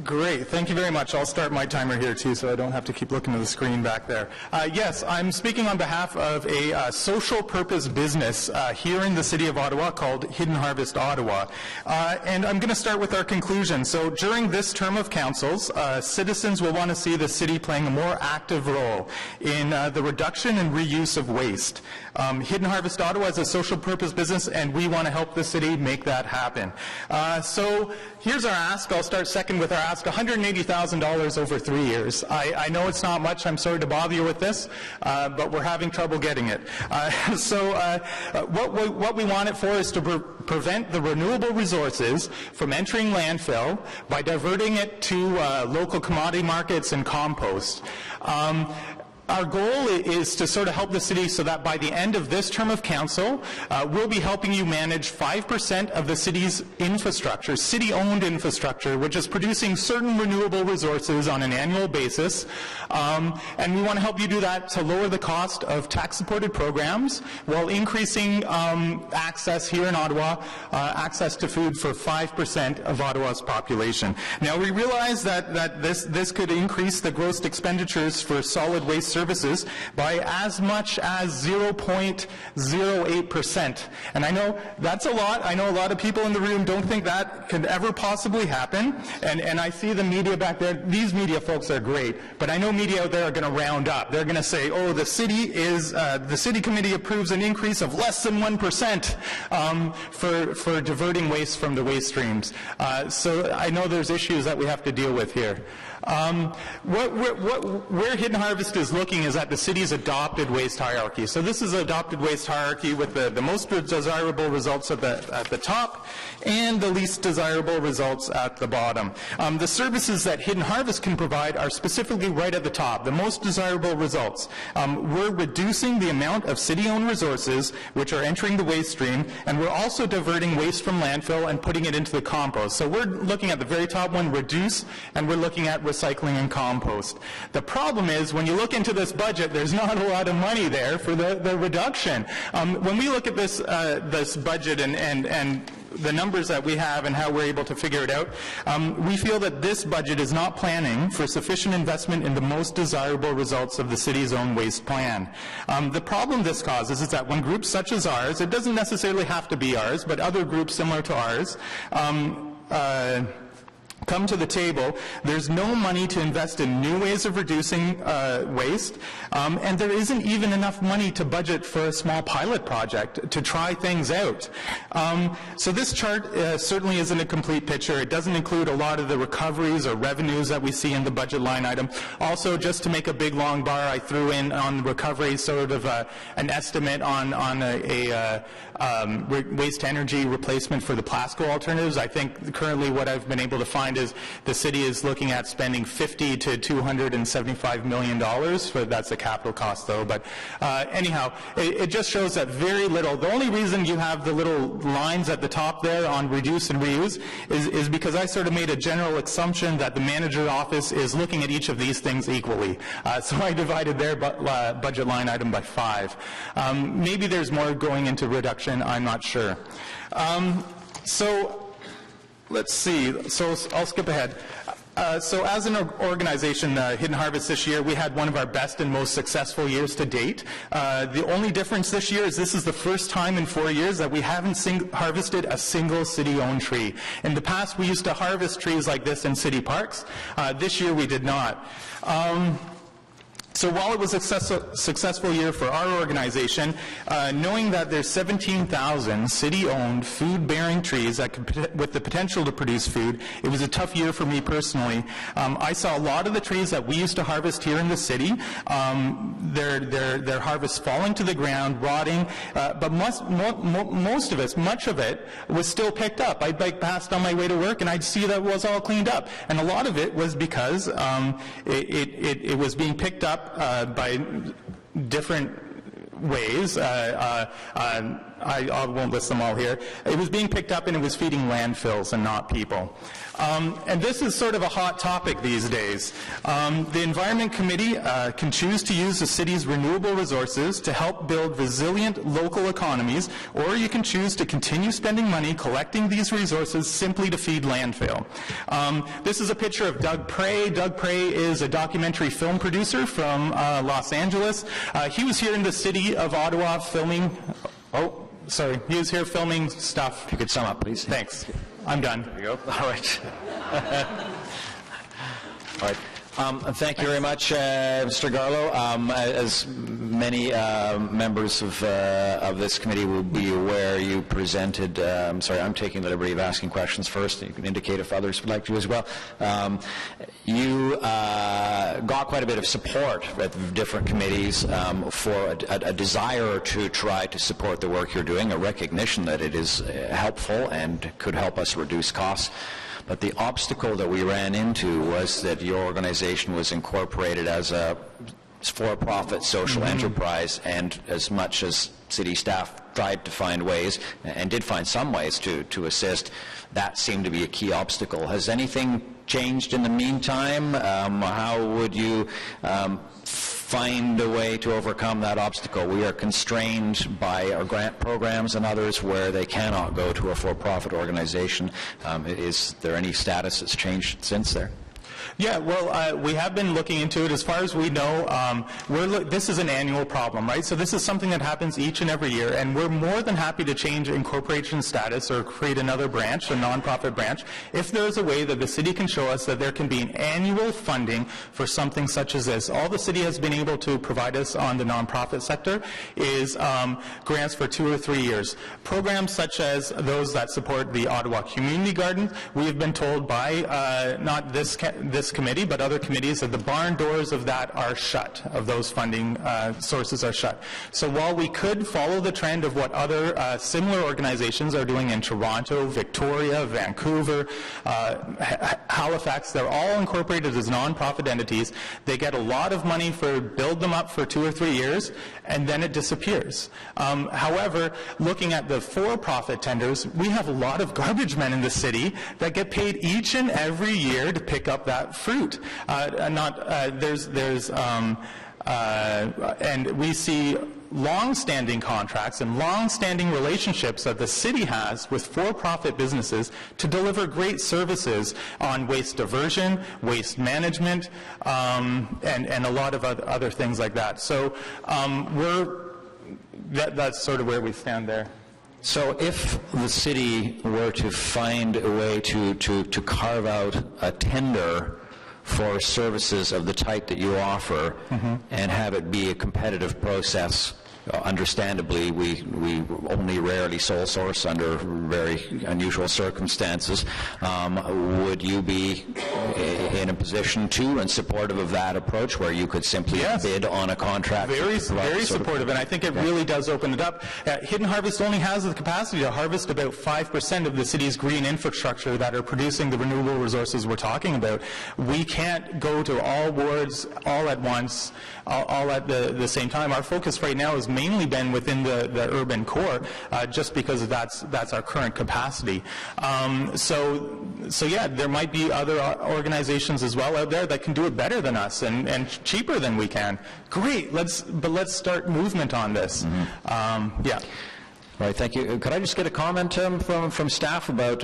J: Great. Thank you very much. I'll start my timer here, too, so I don't have to keep looking at the screen back there. Yes, I'm speaking on behalf of a social purpose business here in the city of Ottawa called Hidden Harvest Ottawa. And I'm going to start with our conclusion. So during this term of councils, citizens will want to see the city playing a more active role in the reduction and reuse of waste. Hidden Harvest Ottawa is a social purpose business, and we want to help the city make that happen. So here's our ask. I'll start second with our ask. $180,000 over 3 years. I know it's not much. I'm sorry to bother you with this, but we're having trouble getting it. What we want it for is to prevent the renewable resources from entering landfill by diverting it to local commodity markets and compost. Our goal is to sort of help the city so that by the end of this term of council, we'll be helping you manage 5% of the city's infrastructure, city-owned infrastructure, which is producing certain renewable resources on an annual basis. And we want to help you do that to lower the cost of tax-supported programs while increasing access here in Ottawa, access to food for 5% of Ottawa's population. Now, we realize that this could increase the gross expenditures for solid waste services by as much as 0.08%. And I know that's a lot. I know a lot of people in the room don't think that could ever possibly happen. And I see the media back there. These media folks are great. But I know media out there are going to round up. They're going to say, oh, the city committee approves an increase of less than 1% for diverting waste from the waste streams. So I know there's issues that we have to deal with here. Where Hidden Harvest is looking is at the city's adopted waste hierarchy. So this is an adopted waste hierarchy with the most desirable results at the top and the least desirable results at the bottom. The services that Hidden Harvest can provide are specifically right at the top, the most desirable results. We're reducing the amount of city-owned resources which are entering the waste stream, and we're also diverting waste from landfill and putting it into the compost. So we're looking at the very top one, reduce, and we're looking at recycling and compost. The problem is when you look into this budget, there's not a lot of money there for the reduction. When we look at this budget and the numbers that we have and how we're able to figure it out, we feel that this budget is not planning for sufficient investment in the most desirable results of the city's own waste plan. The problem this causes is that when groups such as ours, it doesn't necessarily have to be ours, but other groups similar to ours, come to the table, there's no money to invest in new ways of reducing waste, and there isn't even enough money to budget for a small pilot project to try things out. So this chart certainly isn't a complete picture. It doesn't include a lot of the recoveries or revenues that we see in the budget line item. Also, just to make a big long bar, I threw in on recovery sort of an estimate on a waste energy replacement for the Plasco alternatives. I think currently what I've been able to find is the city is looking at spending $50 to $275 million. That's the capital cost, though. But anyhow, it just shows that very little. The only reason you have the little lines at the top there on reduce and reuse is because I sort of made a general assumption that the manager's office is looking at each of these things equally. So I divided their budget line item by 5. Maybe there's more going into reduction. I'm not sure. So let's see. So I'll skip ahead. So as an organization, Hidden Harvest this year, we had one of our best and most successful years to date. The only difference this year is this is the first time in 4 years that we haven't harvested a single city-owned tree. In the past, we used to harvest trees like this in city parks. This year, we did not. So while it was a successful year for our organization, knowing that there's 17,000 city-owned food-bearing trees that with the potential to produce food, it was a tough year for me personally. I saw a lot of the trees that we used to harvest here in the city, their harvest falling to the ground, rotting, but much of it was still picked up. I'd bike past on my way to work and I'd see that it was all cleaned up. And a lot of it was because it was being picked up by different ways. I won't list them all here. It was being picked up and it was feeding landfills and not people. And this is sort of a hot topic these days. The Environment Committee can choose to use the city's renewable resources to help build resilient local economies, or you can choose to continue spending money collecting these resources simply to feed landfill. This is a picture of Doug Prey. Doug Prey is a documentary film producer from Los Angeles. He was here in the city of Ottawa filming... he was here filming stuff.
D: If you could sum up, please.
J: Thanks. I'm done.
D: There you go. All right. All right. Thank you very much, Mr. Garlow. As many members of this committee will be aware, you presented, I'm taking the liberty of asking questions first. You can indicate if others would like to as well. You got quite a bit of support at different committees for a desire to try to support the work you're doing, a recognition that it is helpful and could help us reduce costs. But the obstacle that we ran into was that your organization was incorporated as a for-profit social enterprise, and as much as city staff tried to find ways, and did find some ways to assist, that seemed to be a key obstacle. Has anything changed in the meantime? How would you find a way to overcome that obstacle? We are constrained by our grant programs and others where they cannot go to a for-profit organization. Is there any status that's changed since there?
J: Yeah, well, we have been looking into it. As far as we know, this is an annual problem, right? So this is something that happens each and every year, and we're more than happy to change incorporation status or create another branch, a nonprofit branch, if there's a way that the city can show us that there can be an annual funding for something such as this. All the city has been able to provide us on the nonprofit sector is grants for 2 or 3 years. Programs such as those that support the Ottawa Community Garden, we have been told by not this committee, but other committees, that the barn doors of that are shut, of those funding sources are shut. So while we could follow the trend of what other similar organizations are doing in Toronto, Victoria, Vancouver, Halifax, they're all incorporated as nonprofit entities. They get a lot of money for build them up for 2 or 3 years, and then it disappears. However, looking at the for-profit tenders, we have a lot of garbage men in the city that get paid each and every year to pick up that fruit. And we see long-standing contracts and long-standing relationships that the city has with for-profit businesses to deliver great services on waste diversion, waste management, and a lot of other things like that. So that's sort of where we stand there.
D: So if the city were to find a way to carve out a tender for services of the type that you offer and have it be a competitive process, understandably, we only rarely sole source under very unusual circumstances. Would you be in a position to and supportive of that approach, where you could simply bid on a contract?
J: Very supportive, and I think it really does open it up. Hidden Harvest only has the capacity to harvest about 5% of the city's green infrastructure that are producing the renewable resources we're talking about. We can't go to all wards all at once, all at the same time. Our focus right now has mainly been within the urban core, just because that's our current capacity. So yeah, there might be other organizations as well out there that can do it better than us and cheaper than we can. Great, let's start movement on this. Yeah.
D: Right, thank you. Could I just get a comment from staff about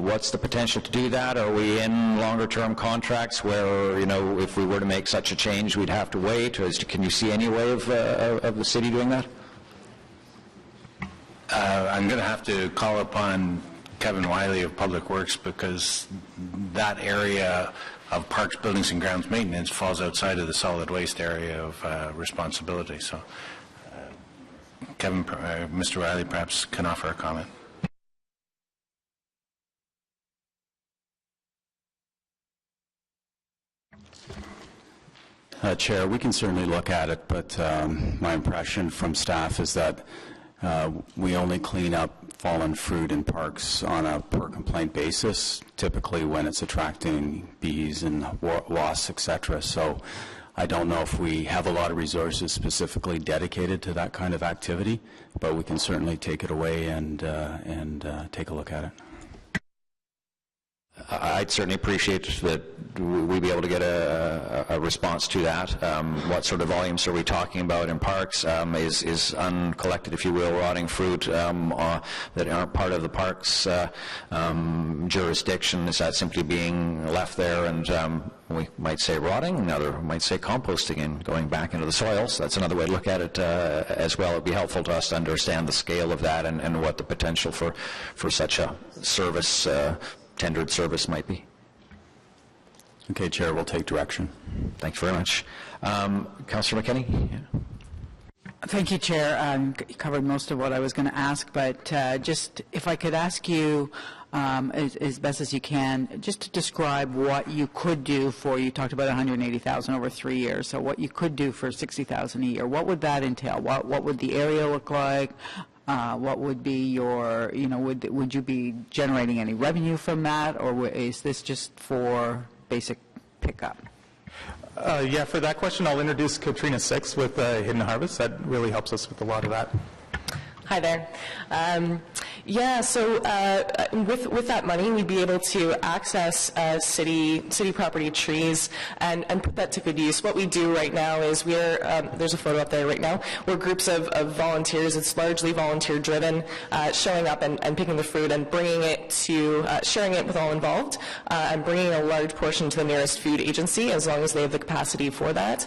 D: what's the potential to do that? Are we in longer-term contracts where, if we were to make such a change, we'd have to wait? Can you see any way of the city doing that?
C: I'm going to have to call upon Kevin Wiley of Public Works, because that area of Parks, Buildings and Grounds Maintenance falls outside of the solid waste area of responsibility. So Mr. Wiley perhaps can offer a comment.
K: Chair, we can certainly look at it, but my impression from staff is that we only clean up fallen fruit in parks on a per complaint basis, typically when it's attracting bees and wasps, etc. So I don't know if we have a lot of resources specifically dedicated to that kind of activity, but we can certainly take it away and take a look at it.
D: I'd certainly appreciate that we be able to get a response to that. What sort of volumes are we talking about in parks? Is uncollected, if you will, rotting fruit that aren't part of the park's jurisdiction, is that simply being left there and we might say rotting, another might say composting and going back into the soil? So that's another way to look at it as well. It would be helpful to us to understand the scale of that and what the potential for such a service, tendered service, might be.
K: Okay, Chair, we'll take direction.
D: Thank you very much. Councillor McKinney? Yeah.
F: Thank you, Chair. You covered most of what I was going to ask, but just if I could ask you, as best as you can, just to describe what you could do for, you talked about 180,000 over 3 years, so what you could do for 60,000 a year. What would that entail? What would the area look like? What would be your, would you be generating any revenue from that, or is this just for basic pickup?
J: Yeah, for that question, I'll introduce Katrina Six with Hidden Harvest. That really helps us with a lot of that.
L: Hi there. So with that money, we'd be able to access city property trees and put that to good use. What we do right now is there's a photo up there right now. We're groups of volunteers. It's largely volunteer driven, showing up and picking the fruit and bringing it to sharing it with all involved, and bringing a large portion to the nearest food agency as long as they have the capacity for that.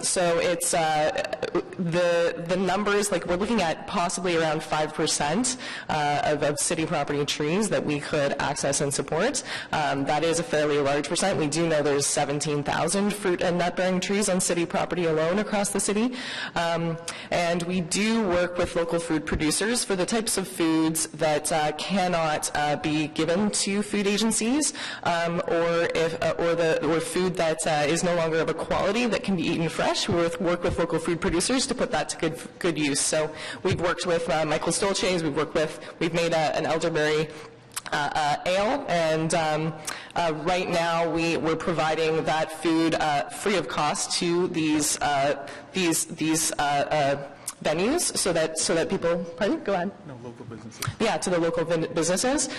L: So it's the numbers, like we're looking at possibly around 5% of city property trees that we could access and support. That is a fairly large percent. We do know there's 17,000 fruit and nut-bearing trees on city property alone across the city. And we do work with local food producers for the types of foods that cannot be given to food agencies, or food that is no longer of a quality that can be eaten fresh. We work with local food producers to put that to good use. So we've worked with Michael Stolches. We've made an elderberry ale, and right now we're providing that food free of cost to these venues, so that people, pardon? Go ahead.
J: No, local businesses.
L: Yeah, to the local businesses,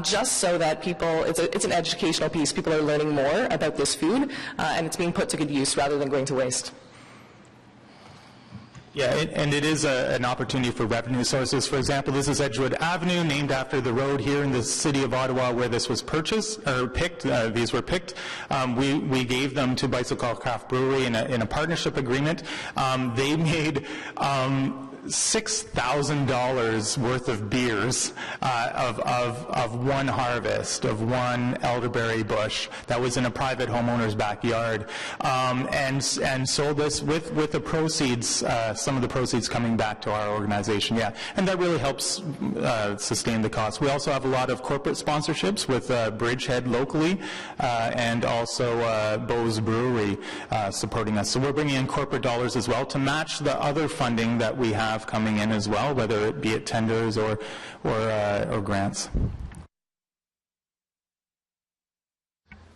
L: just so that people, it's an educational piece. People are learning more about this food, and it's being put to good use rather than going to waste.
J: Yeah, and it is an opportunity for revenue sources. For example, this is Edgewood Avenue, named after the road here in the city of Ottawa where this was picked. These were picked. We gave them to Bicycle Craft Brewery in a partnership agreement. They made $6,000 worth of beers of one harvest, of one elderberry bush that was in a private homeowner's backyard, and sold this with the proceeds, some of the proceeds coming back to our organization. Yeah, and that really helps sustain the cost. We also have a lot of corporate sponsorships with Bridgehead locally, and also Bose Brewery supporting us. So we're bringing in corporate dollars as well to match the other funding that we have coming in as well, whether it be at tenders or grants.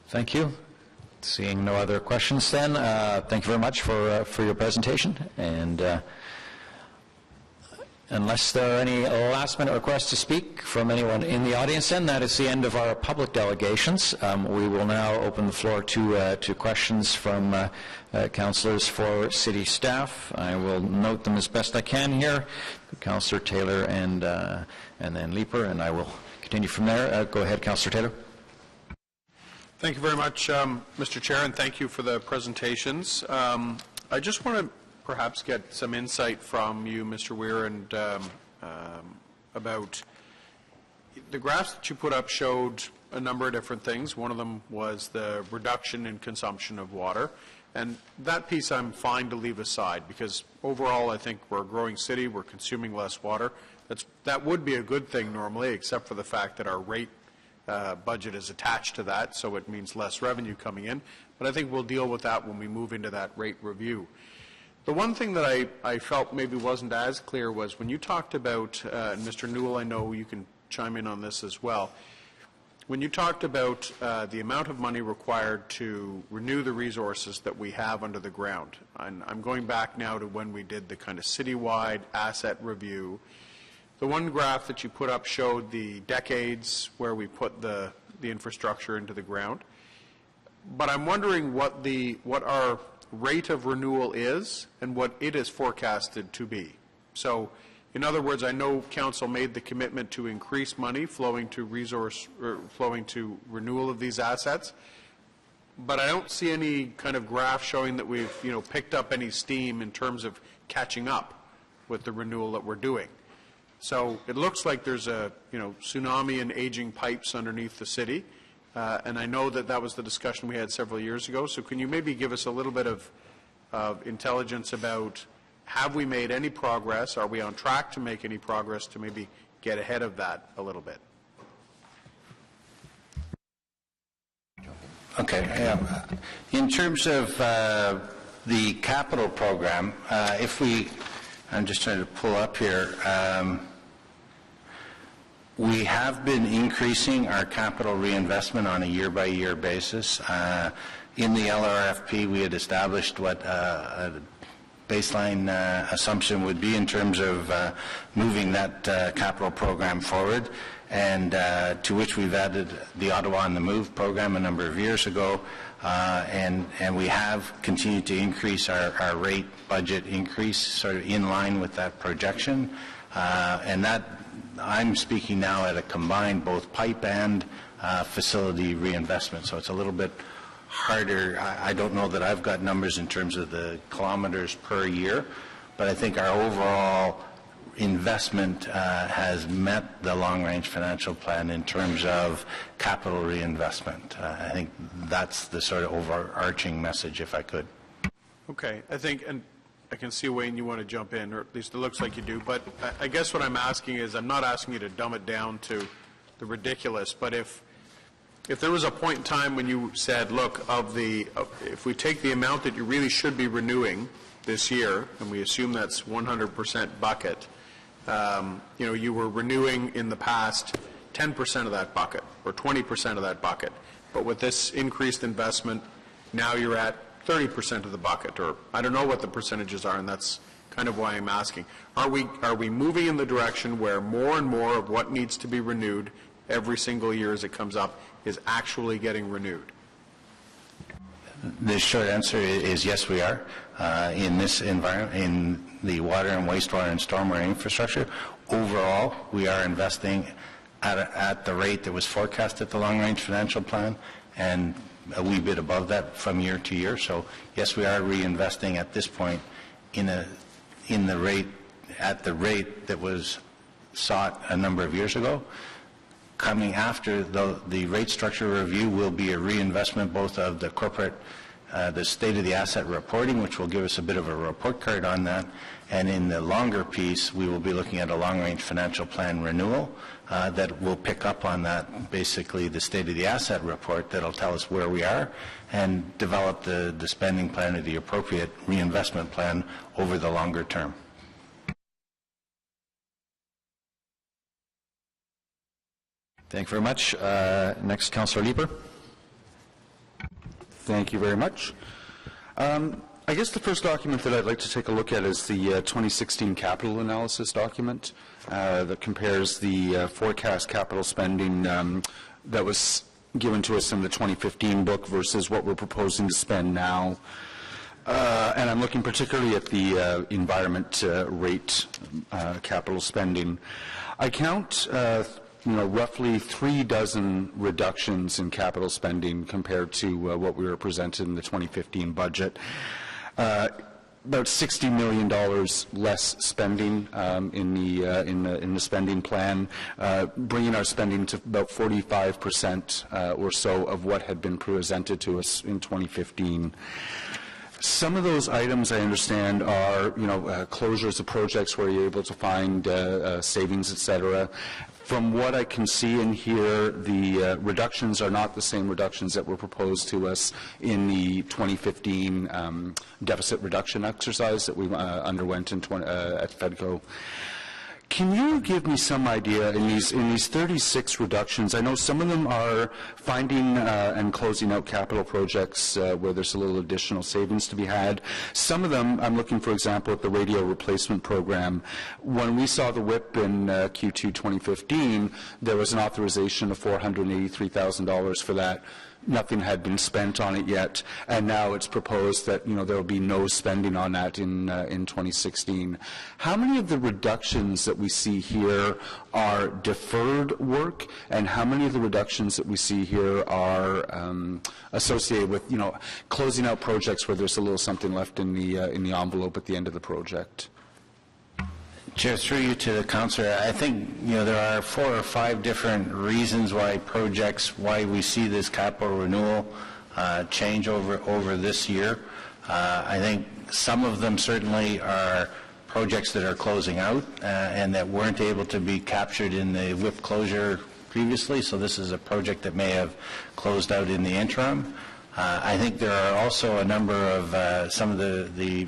D: Thank you. Seeing no other questions, then thank you very much for your presentation. And Unless there are any last-minute requests to speak from anyone in the audience, then that is the end of our public delegations. We will now open the floor to questions from councillors for city staff. I will note them as best I can here. Councillor Taylor and then Leeper, and I will continue from there. Go ahead, Councillor Taylor.
M: Thank you very much, Mr. Chair, and thank you for the presentations. I just want to perhaps get some insight from you, Mr. Weir, and about the graphs that you put up showed a number of different things. One of them was the reduction in consumption of water, and that piece I'm fine to leave aside because overall I think we're a growing city, we're consuming less water. That would be a good thing normally, except for the fact that our rate budget is attached to that, so it means less revenue coming in. But I think we'll deal with that when we move into that rate review. The one thing that I felt maybe wasn't as clear was when you talked about, and Mr. Newell, I know you can chime in on this as well, when you talked about the amount of money required to renew the resources that we have under the ground, and I'm going back now to when we did the kind of citywide asset review. The one graph that you put up showed the decades where we put the infrastructure into the ground. But I'm wondering what our rate of renewal is and what it is forecasted to be. So, in other words, I know Council made the commitment to increase money flowing to renewal of these assets, but I don't see any kind of graph showing that we've picked up any steam in terms of catching up with the renewal that we're doing. So it looks like there's a tsunami and aging pipes underneath the city. And I know that was the discussion we had several years ago. So can you maybe give us a little bit of intelligence about have we made any progress? Are we on track to make any progress to maybe get ahead of that a little bit?
C: Okay. In terms of the capital program, I'm just trying to pull up here. We have been increasing our capital reinvestment on a year-by-year basis. In the LRFP, we had established what a baseline assumption would be in terms of moving that capital program forward, and to which we've added the Ottawa on the Move program a number of years ago, and we have continued to increase our rate budget increase sort of in line with that projection, and that I'm speaking now at a combined both pipe and facility reinvestment, so it's a little bit harder. I don't know that I've got numbers in terms of the kilometers per year, but I think our overall investment has met the long-range financial plan in terms of capital reinvestment. I think that's the sort of overarching message, if I could.
M: Okay. I think, and I can see, Wayne, you want to jump in, or at least it looks like you do, but I guess what I'm asking is, I'm not asking you to dumb it down to the ridiculous, but if there was a point in time when you said, look, if we take the amount that you really should be renewing this year, and we assume that's 100% bucket, you were renewing in the past 10% of that bucket, or 20% of that bucket, but with this increased investment, now you're at 30% of the bucket, or I don't know what the percentages are, and that's kind of why I'm asking. Are we moving in the direction where more and more of what needs to be renewed every single year as it comes up is actually getting renewed?
C: The short answer is yes, we are. In this environment, in the water and wastewater and stormwater infrastructure, overall, we are investing at the rate that was forecast at the long-range financial plan, and a wee bit above that from year to year. So yes, we are reinvesting at this point at the rate that was sought a number of years ago. Coming after the rate structure review will be a reinvestment both of the corporate, the state of the asset reporting, which will give us a bit of a report card on that, and in the longer piece, we will be looking at a long-range financial plan renewal that will pick up on that, basically the state of the asset report that will tell us where we are and develop the spending plan or the appropriate reinvestment plan over the longer term.
D: Thank you very much. Next, Councillor Leeper.
N: Thank you very much. I guess the first document that I'd like to take a look at is the 2016 capital analysis document that compares the forecast capital spending that was given to us in the 2015 book versus what we're proposing to spend now. And I'm looking particularly at the environment rate capital spending. I count roughly 3 dozen reductions in capital spending compared to what we were presented in the 2015 budget. About $60 million less spending in the spending plan, bringing our spending to about 45% or so of what had been presented to us in 2015. Some of those items, I understand, are closures of projects where you're able to find savings, et cetera. From what I can see in here, the reductions are not the same reductions that were proposed to us in the 2015 deficit reduction exercise that we underwent at FEDCO. Can you give me some idea in these 36 reductions? I know some of them are finding and closing out capital projects where there's a little additional savings to be had. Some of them, I'm looking, for example, at the radio replacement program. When we saw the WIP in Q2 2015, there was an authorization of $483,000 for that. Nothing had been spent on it yet, and now it's proposed that there will be no spending on that in 2016. How many of the reductions that we see here are deferred work, and how many of the reductions that we see here are associated with closing out projects where there's a little something left in the envelope at the end of the project?
C: Chair, through you to the councillor, I think there are 4 or 5 different reasons why we see this capital renewal change over this year. I think some of them certainly are projects that are closing out and that weren't able to be captured in the WIP closure previously, so this is a project that may have closed out in the interim. I think there are also a number of some of the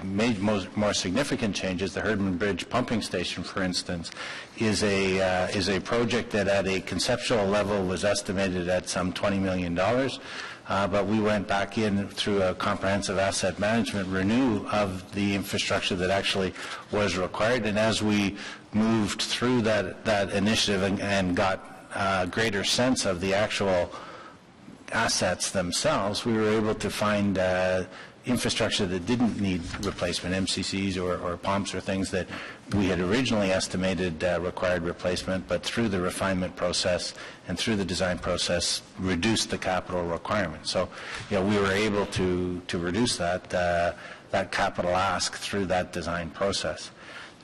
C: more significant changes. The Herdman Bridge pumping station, for instance, is a project that at a conceptual level was estimated at some $20 million, but we went back in through a comprehensive asset management renew of the infrastructure that actually was required, and as we moved through that initiative and got a greater sense of the actual assets themselves, we were able to find infrastructure that didn't need replacement, MCCs or pumps or things that we had originally estimated required replacement, but through the refinement process and through the design process reduced the capital requirement. So we were able to reduce that capital ask through that design process.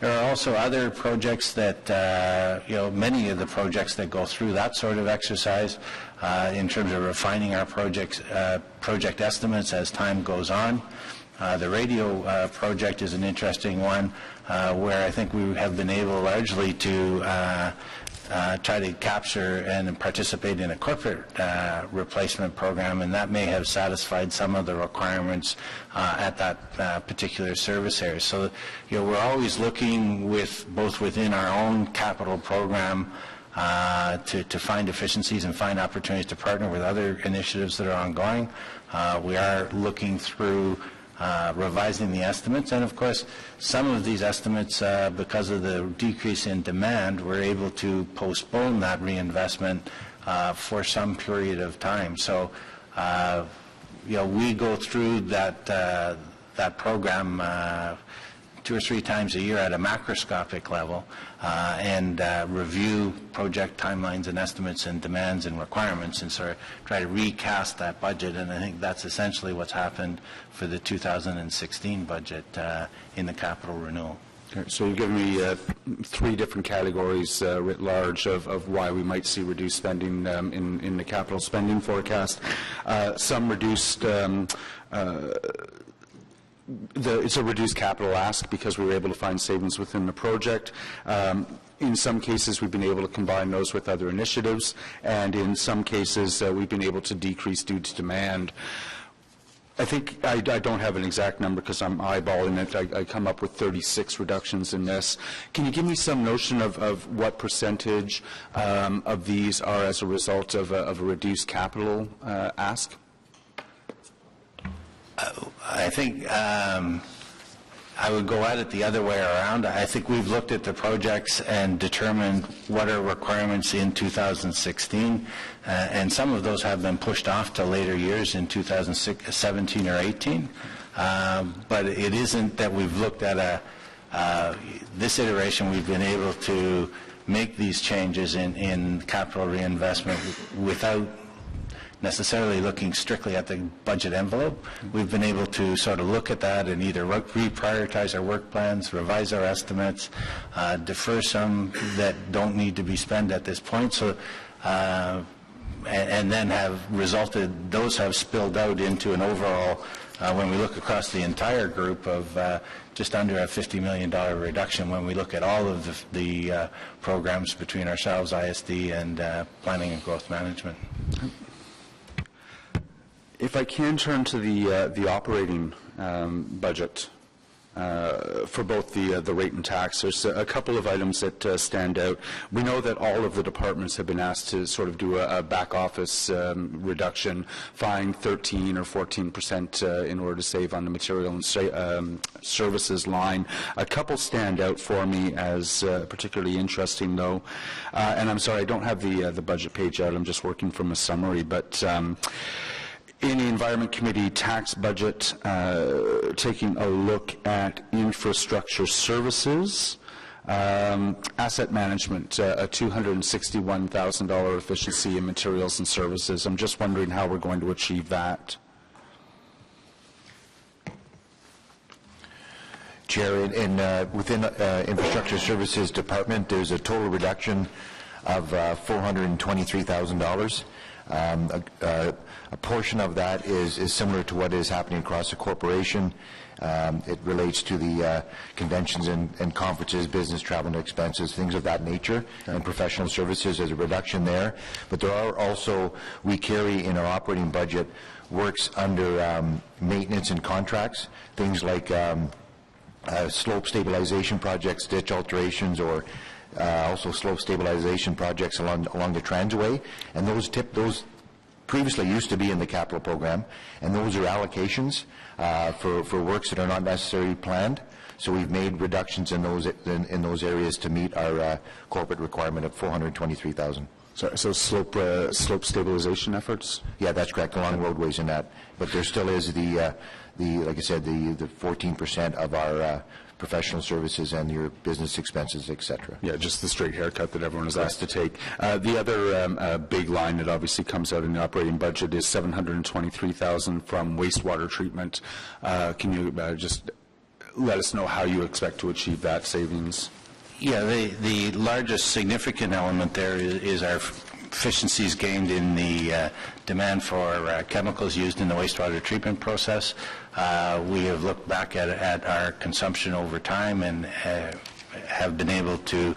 C: There are also other projects that, many of the projects that go through that sort of exercise in terms of refining our project estimates as time goes on. The radio project is an interesting one where I think we have been able largely to try to capture and participate in a corporate replacement program, and that may have satisfied some of the requirements at that particular service area. So, we're always looking both within our own capital program to find efficiencies and find opportunities to partner with other initiatives that are ongoing. We are looking through revising the estimates, and of course some of these estimates, because of the decrease in demand, we're able to postpone that reinvestment for some period of time. So we go through that program 2 or 3 times a year at a macroscopic level and review project timelines and estimates and demands and requirements and sort of try to recast that budget, and I think that's essentially what's happened for the 2016 budget in the capital renewal.
N: Okay, so you've given me 3 different categories writ large of why we might see reduced spending in the capital spending forecast. Some reduced it's a reduced capital ask because we were able to find savings within the project. In some cases, we've been able to combine those with other initiatives, and in some cases, we've been able to decrease due to demand. I think I don't have an exact number because I'm eyeballing it. I come up with 36 reductions in this. Can you give me some notion of what percentage of these are as a result of a reduced capital ask?
C: I think I would go at it the other way around. I think we've looked at the projects and determined what are requirements in 2016, and some of those have been pushed off to later years in 2017 or 18. But it isn't that we've looked at this iteration. We've been able to make these changes in capital reinvestment without necessarily looking strictly at the budget envelope. We've been able to sort of look at that and either reprioritize our work plans, revise our estimates, defer some that don't need to be spent at this point. So, and then those have spilled out into an overall, when we look across the entire group, of just under a $50 million reduction when we look at all of the programs between ourselves, ISD, and Planning and Growth Management.
N: If I can turn to the operating budget for both the rate and tax, there's a couple of items that stand out. We know that all of the departments have been asked to sort of do a back office reduction, fine 13 or 14% in order to save on the material and services line. A couple stand out for me as particularly interesting, though, and I'm sorry, I don't have the budget page out. I'm just working from a summary, but in the Environment Committee tax budget, taking a look at infrastructure services, asset management, a $261,000 efficiency in materials and services. I'm just wondering how we're going to achieve that.
O: Chair, within Infrastructure Services Department, there's a total reduction of $423,000. A portion of that is similar to what is happening across the corporation. It relates to the conventions and conferences, business travel and expenses, things of that nature, and professional services. There's a reduction there. But there are also, we carry in our operating budget, works under maintenance and contracts, things like slope stabilization projects, ditch alterations, or also slope stabilization projects along the Transway, and those previously used to be in the capital program, and those are allocations for works that are not necessarily planned. So we've made reductions in those areas to meet our corporate requirement of $423,000.
N: So slope stabilization efforts?
O: Yeah, that's correct, along roadways and that. But there still is the like I said, the 14% of our professional services and your business expenses, et cetera.
N: Yeah, just the straight haircut that everyone is asked to take. The other big line that obviously comes out in the operating budget is $723,000 from wastewater treatment. Can you just let us know how you expect to achieve that savings?
C: Yeah, the largest significant element there is our efficiencies gained in the demand for chemicals used in the wastewater treatment process. We have looked back at our consumption over time and have been able to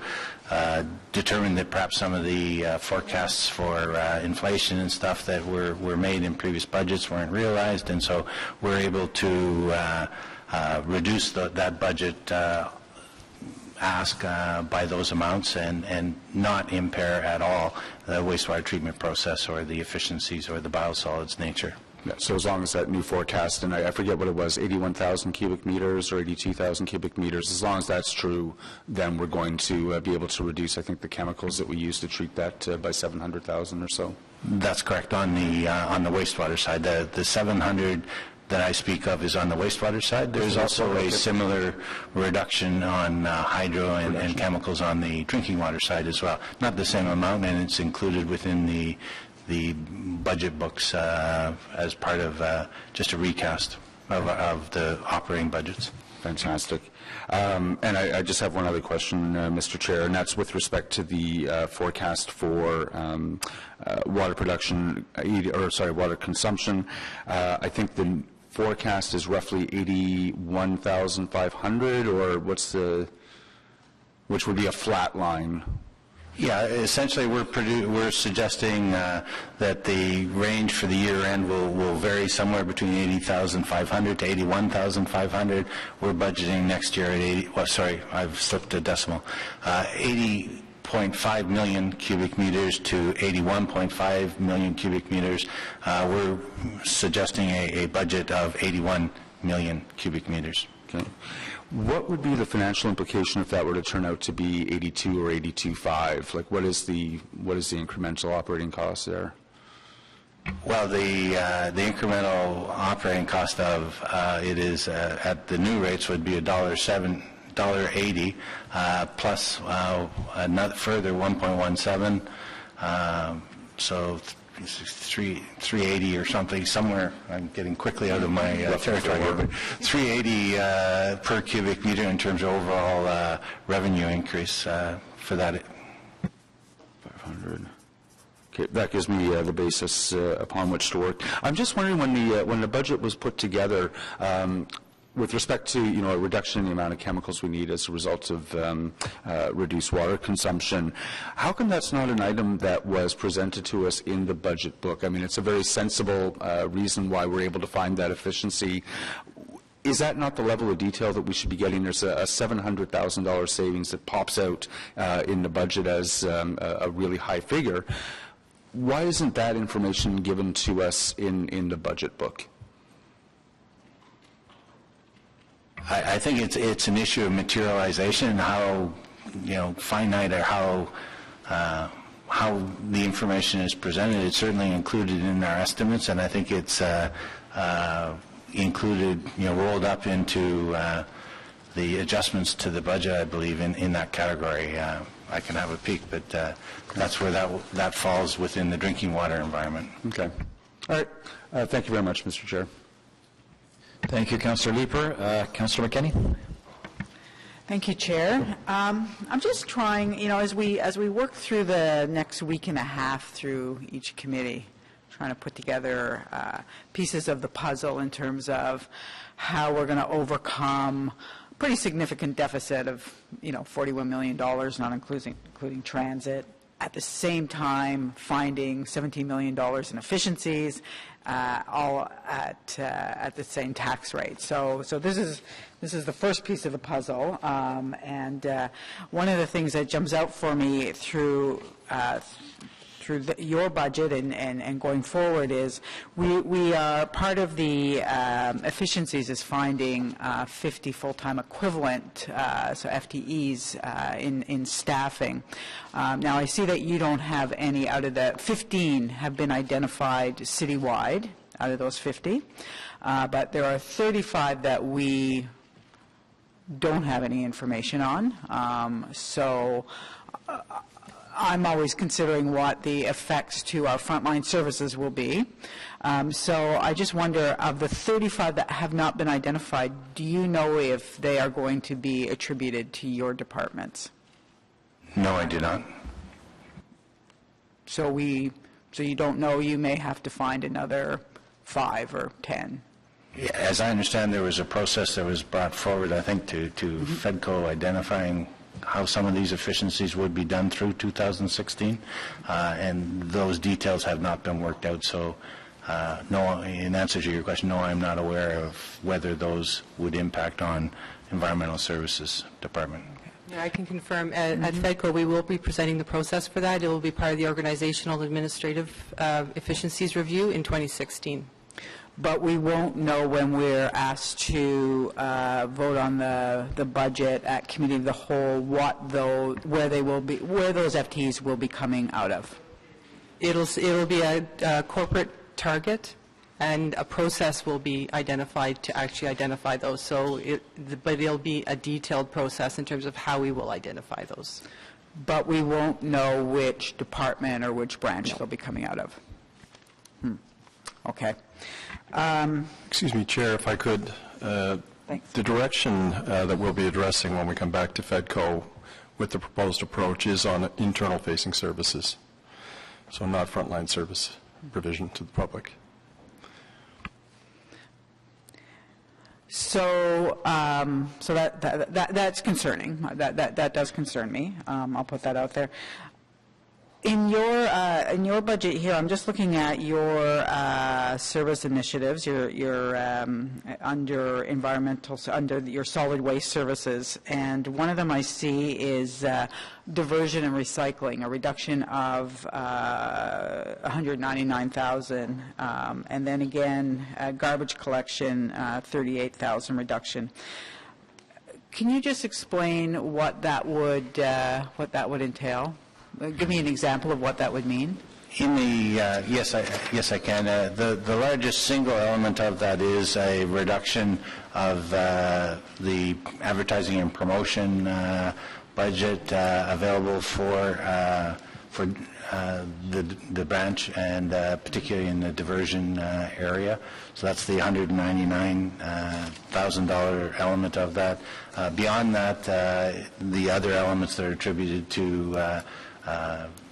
C: determine that perhaps some of the forecasts for inflation and stuff that were made in previous budgets weren't realized, and so we're able to reduce that budget ask by those amounts and not impair at all the wastewater treatment process or the efficiencies or the biosolids nature.
N: Yeah, so as long as that new forecast, and I forget what it was, 81,000 cubic meters or 82,000 cubic meters, as long as that's true, then we're going to be able to reduce, I think, the chemicals that we use to treat that by 700,000 or so.
C: That's correct. On the wastewater side, the 700 that I speak of is on the wastewater side. There's also a similar reduction on hydro and chemicals on the drinking water side as well. Not the same amount, and it's included within the budget books as part of just a recast of the operating budgets.
N: Fantastic. And I just have one other question, Mr. Chair, and that's with respect to the forecast for water production, water consumption. I think the forecast is roughly 81,500, or which would be a flat line.
C: Yeah, essentially we're suggesting that the range for the year end will vary somewhere between 80,500 to 81,500. We're budgeting next year at 80. Well, sorry, I've slipped a decimal. 80.5 0.5 million cubic meters to 81.5 million cubic meters. We're suggesting a budget of 81 million cubic meters.
N: Okay. What would be the financial implication if that were to turn out to be 82 or 82.5? Like, what is the incremental operating cost there?
C: Well, the incremental operating cost of it is at the new rates would be $1.80 plus another further 1.17, so 380 or something, somewhere. I'm getting quickly out of my territory here, but 380 per cubic meter in terms of overall revenue increase for that.
N: 500. Okay, that gives me the basis upon which to work. I'm just wondering, when the budget was put together, with respect to, a reduction in the amount of chemicals we need as a result of reduced water consumption, how come that's not an item that was presented to us in the budget book? I mean, it's a very sensible reason why we're able to find that efficiency. Is that not the level of detail that we should be getting? There's a $700,000 savings that pops out in the budget as a really high figure. Why isn't that information given to us in the budget book?
C: I think it's an issue of materialization, how finite or how the information is presented. It's certainly included in our estimates, and I think it's included, rolled up into the adjustments to the budget, I believe, in that category. I can have a peek, but that's where that falls within the drinking water environment.
N: Okay. All right. Thank you very much, Mr. Chair.
D: Thank you, Councillor Leeper. Councillor McKenney.
F: Thank you, Chair. I'm just trying, as we work through the next week and a half through each committee, trying to put together pieces of the puzzle in terms of how we're going to overcome a pretty significant deficit of, $41 million, not including transit. At the same time, finding $17 million in efficiencies, all at the same tax rate. So this is the first piece of the puzzle, and one of the things that jumps out for me through your budget and going forward is we are part of the efficiencies is finding 50 full-time equivalent, so FTEs in staffing. Now I see that you don't have any out of the 15 have been identified citywide out of those 50, but there are 35 that we don't have any information on. I'm always considering what the effects to our frontline services will be. So I just wonder, of the 35 that have not been identified, do you know if they are going to be attributed to your departments?
C: No, I do not.
F: So you don't know, you may have to find another 5 or 10.
C: Yeah, as I understand, there was a process that was brought forward, I think, to FEDCO identifying how some of these efficiencies would be done through 2016, and those details have not been worked out. So, no, in answer to your question, no, I'm not aware of whether those would impact on Environmental Services Department.
B: Yeah, I can confirm at FEDCO we will be presenting the process for that. It will be part of the Organizational Administrative Efficiencies Review in 2016.
F: But we won't know when we're asked to vote on the budget at Committee of the Whole where those FTEs will be coming out of.
B: It'll be a corporate target, and a process will be identified to actually identify those. But it'll be a detailed process in terms of how we will identify those.
F: But we won't know which department or which branch they'll be coming out of. Okay.
P: Excuse me, Chair, if I could. The direction that we'll be addressing when we come back to FEDCO with the proposed approach is on internal-facing services, so not frontline service provision to the public.
F: So, that's concerning. That does concern me. I'll put that out there. In your budget here, I'm just looking at your service initiatives. Your under environmental, under your solid waste services, and one of them I see is diversion and recycling, a reduction of 199,000, and then again garbage collection, 38,000 reduction. Can you just explain what that would entail? Give me an example of what that would mean.
C: In the yes, I can. The largest single element of that is a reduction of the advertising and promotion budget available for the branch, and particularly in the diversion area. So that's the $199,000 element of that. Beyond that, the other elements that are attributed to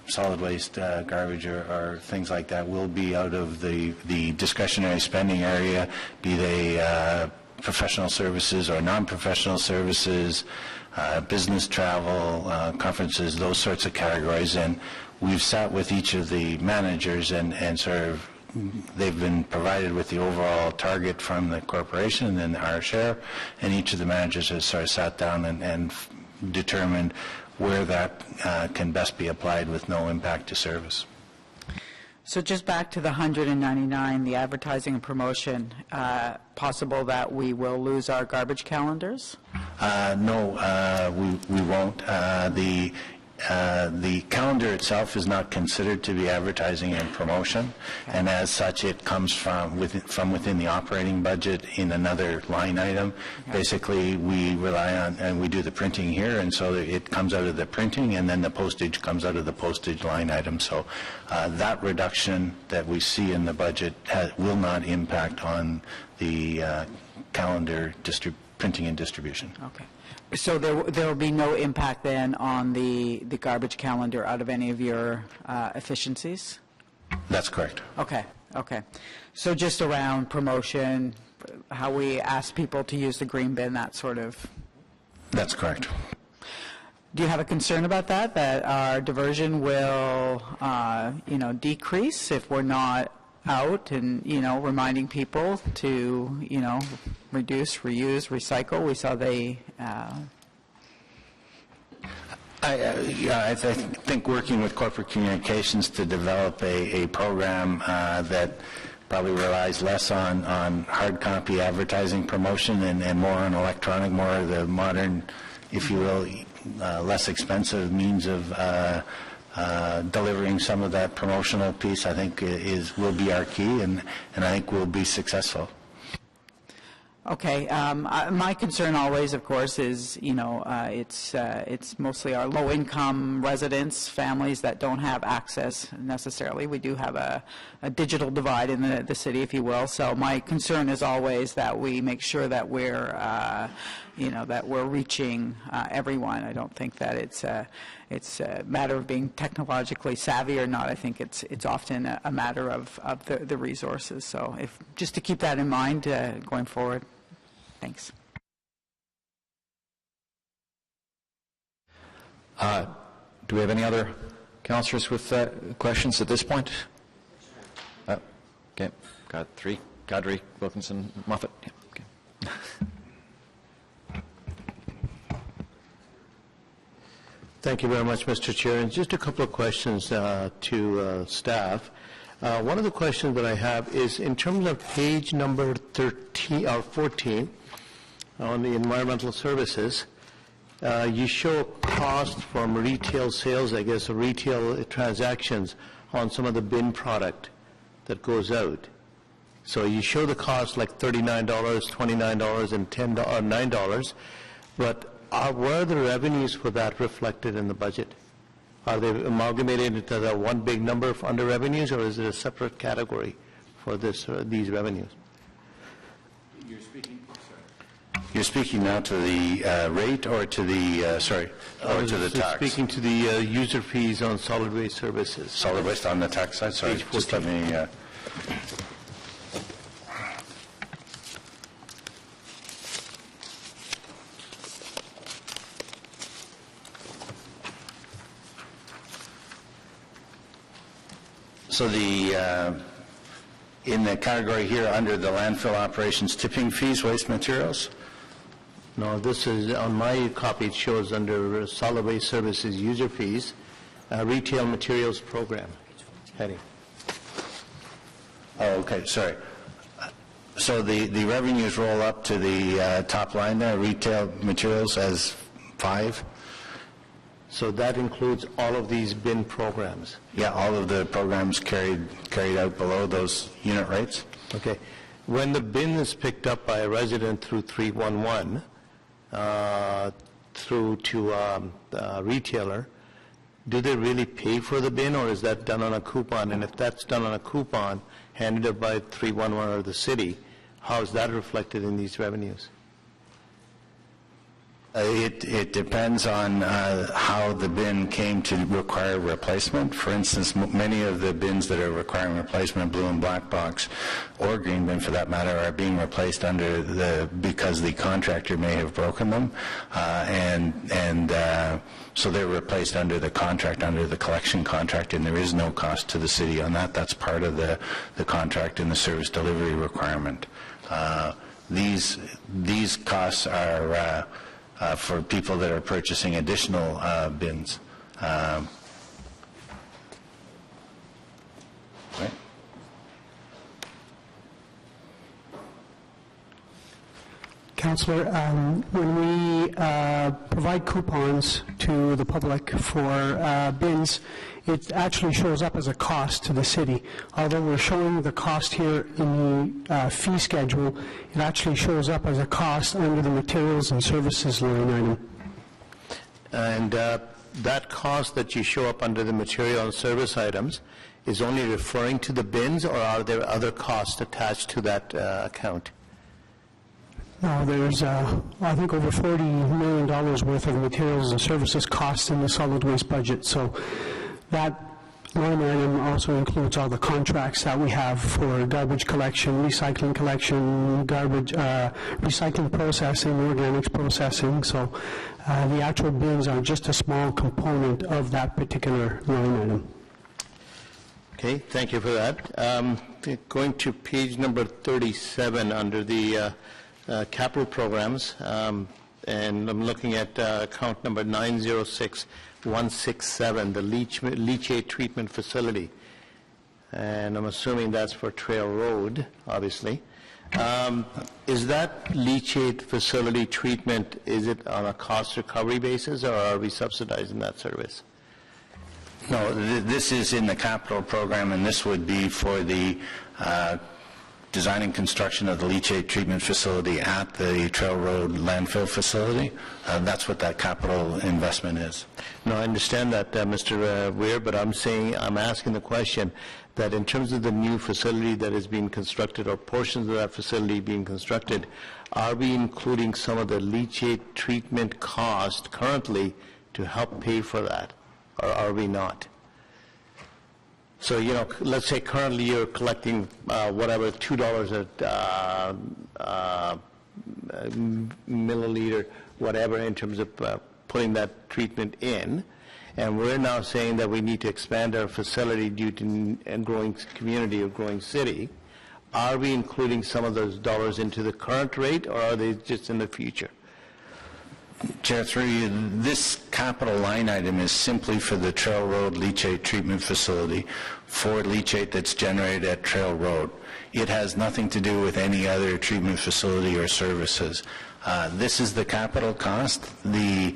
C: solid waste, garbage, or things like that will be out of the discretionary spending area, be they professional services or non-professional services, business travel, conferences, those sorts of categories. And we've sat with each of the managers and sort of they've been provided with the overall target from the corporation and our share, and each of the managers has sort of sat down and determined where that can best be applied with no impact to service.
F: So just back to the 199, the advertising and promotion, possible that we will lose our garbage calendars?
C: No, we won't. The calendar itself is not considered to be advertising and promotion, and as such it comes from within the operating budget in another line item. Basically, we rely on, and we do the printing here, and so it comes out of the printing, and then the postage comes out of the postage line item. So that reduction that we see in the budget will not impact on the calendar printing and distribution.
F: Okay. So there will be no impact then on the garbage calendar out of any of your efficiencies?
C: That's correct.
F: Okay. So just around promotion, how we ask people to use the green bin, that sort of...
C: That's correct.
F: Do you have a concern about that our diversion will, decrease if we're not out and, reminding people to, reduce, reuse, recycle? We saw
C: I think working with corporate communications to develop a program that probably relies less on hard copy advertising promotion and more on electronic, more of the modern, if you will, less expensive means of delivering some of that promotional piece, I think will be our key, and I think we'll be successful.
F: Okay. My concern always, of course, is, it's mostly our low-income residents, families that don't have access necessarily. We do have a digital divide in the city, if you will. So my concern is always that we make sure that we're, that we're reaching everyone. I don't think that it's a matter of being technologically savvy or not. I think it's often a matter of the resources. So just to keep that in mind going forward. Thanks.
D: Do we have any other councillors with questions at this point? Okay, got three. Godry, Wilkinson, Moffat. Yeah, okay.
Q: Thank you very much, Mr. Chair. And just a couple of questions to staff. One of the questions that I have is in terms of page number 13 or 14 on the environmental services, you show cost from retail sales, I guess, or retail transactions on some of the bin product that goes out. So you show the cost like $39, $29, and $10 or $9, but where are the revenues for that reflected in the budget? Are they amalgamated into the one big number under revenues, or is it a separate category for these revenues?
C: You're speaking now to the rate or to the, or to the tax?
Q: Speaking to the user fees on solid waste services.
C: Solid waste on the tax side? Sorry, just let me... So in the category here under the landfill operations tipping fees, waste materials?
Q: No, this is, on my copy, it shows under solid waste services user fees, retail materials program heading.
C: Oh, okay, sorry. So the revenues roll up to the top line there, retail materials as 5?
Q: So that includes all of these bin programs?
C: Yeah, all of the programs carried out below those unit rates.
Q: Okay. When the bin is picked up by a resident through 311, through to a retailer, do they really pay for the bin, or is that done on a coupon? And if that's done on a coupon handed up by 311 or the city, how is that reflected in these revenues?
C: It depends on how the bin came to require replacement. For instance, many of the bins that are requiring replacement, blue and black box, or green bin for that matter, are being replaced because the contractor may have broken them, so they're replaced under the contract, under the collection contract, and there is no cost to the city on that. That's part of the contract and the service delivery requirement. These costs are for people that are purchasing additional bins. Right?
R: Councillor, when we provide coupons to the public for bins, it actually shows up as a cost to the city. Although we're showing the cost here in the fee schedule, it actually shows up as a cost under the materials and services line item.
Q: And that cost that you show up under the material and service items is only referring to the bins, or are there other costs attached to that account?
R: No, there's, I think, over $40 million worth of materials and services costs in the solid waste budget. So that line item also includes all the contracts that we have for garbage collection, recycling, garbage, recycling processing, organics processing. So the actual bins are just a small component of that particular line item.
Q: Okay, thank you for that. Going to page number 37 under the capital programs, and I'm looking at account number 906167, the leachate treatment facility, and I'm assuming that's for Trail Road, obviously. Is that leachate facility treatment, is it on a cost recovery basis, or are we subsidizing that service?
C: No, this is in the capital program, and this would be for the design and construction of the leachate treatment facility at the Trail Road landfill facility. That's what that capital investment is.
Q: No, I understand that, Mr. Weir, but I'm asking the question that in terms of the new facility that is being constructed, or portions of that facility being constructed, are we including some of the leachate treatment cost currently to help pay for that, or are we not? So, let's say currently you're collecting whatever, $2 a milliliter, whatever, in terms of putting that treatment in, and we're now saying that we need to expand our facility due to a growing community or growing city. Are we including some of those dollars into the current rate, or are they just in the future?
C: Chair, through you, this capital line item is simply for the Trail Road leachate treatment facility for leachate that's generated at Trail Road. It has nothing to do with any other treatment facility or services. This is the capital cost. The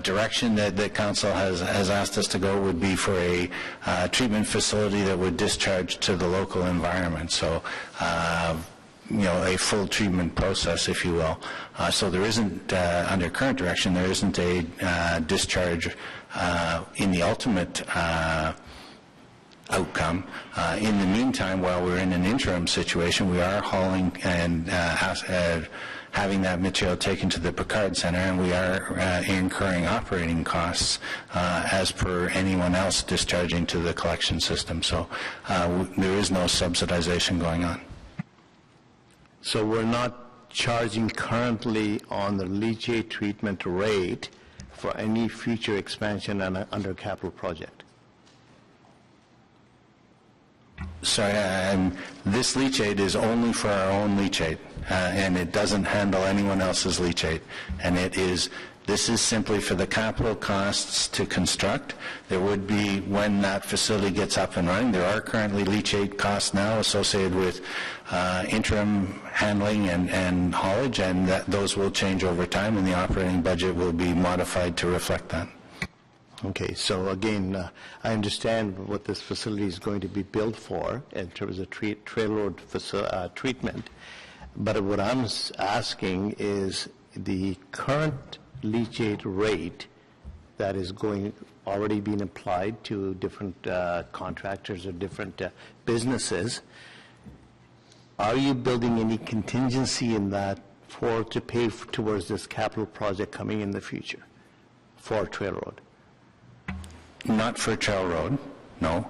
C: direction that the council has asked us to go would be for a treatment facility that would discharge to the local environment. So a full treatment process, if you will. So there isn't, under current direction, there isn't a discharge in the ultimate outcome. In the meantime, while we're in an interim situation, we are hauling and having that material taken to the Picard Center, and we are incurring operating costs as per anyone else discharging to the collection system. So there is no subsidization going on.
Q: So we're not charging currently on the leachate treatment rate for any future expansion under capital project?
C: Sorry, this leachate is only for our own leachate, and it doesn't handle anyone else's leachate. And this is simply for the capital costs to construct. There would be, when that facility gets up and running, there are currently leachate costs now associated with interim handling and haulage, and those will change over time, and the operating budget will be modified to reflect that.
Q: Okay, so again, I understand what this facility is going to be built for in terms of trail road treatment, but what I'm asking is the current leachate rate that is already being applied to different contractors or different businesses. Are you building any contingency in that to pay towards this capital project coming in the future for Trail Road?
C: Not for Trail Road, no.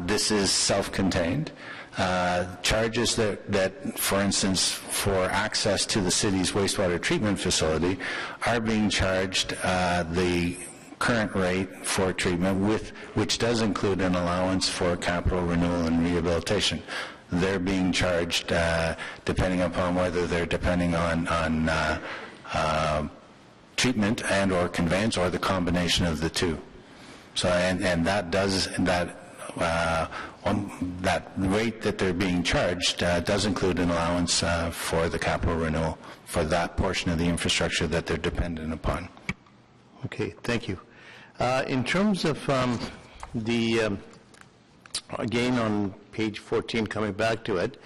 C: This is self-contained. Charges that, for instance, for access to the city's wastewater treatment facility are being charged the current rate for treatment, which does include an allowance for capital renewal and rehabilitation. They're being charged depending upon whether they're depending on treatment and or conveyance or the combination of the two. So and that does that rate that they're being charged does include an allowance for the capital renewal for that portion of the infrastructure that they're dependent upon.
Q: Okay, thank you. In terms of again on page 14, coming back to it,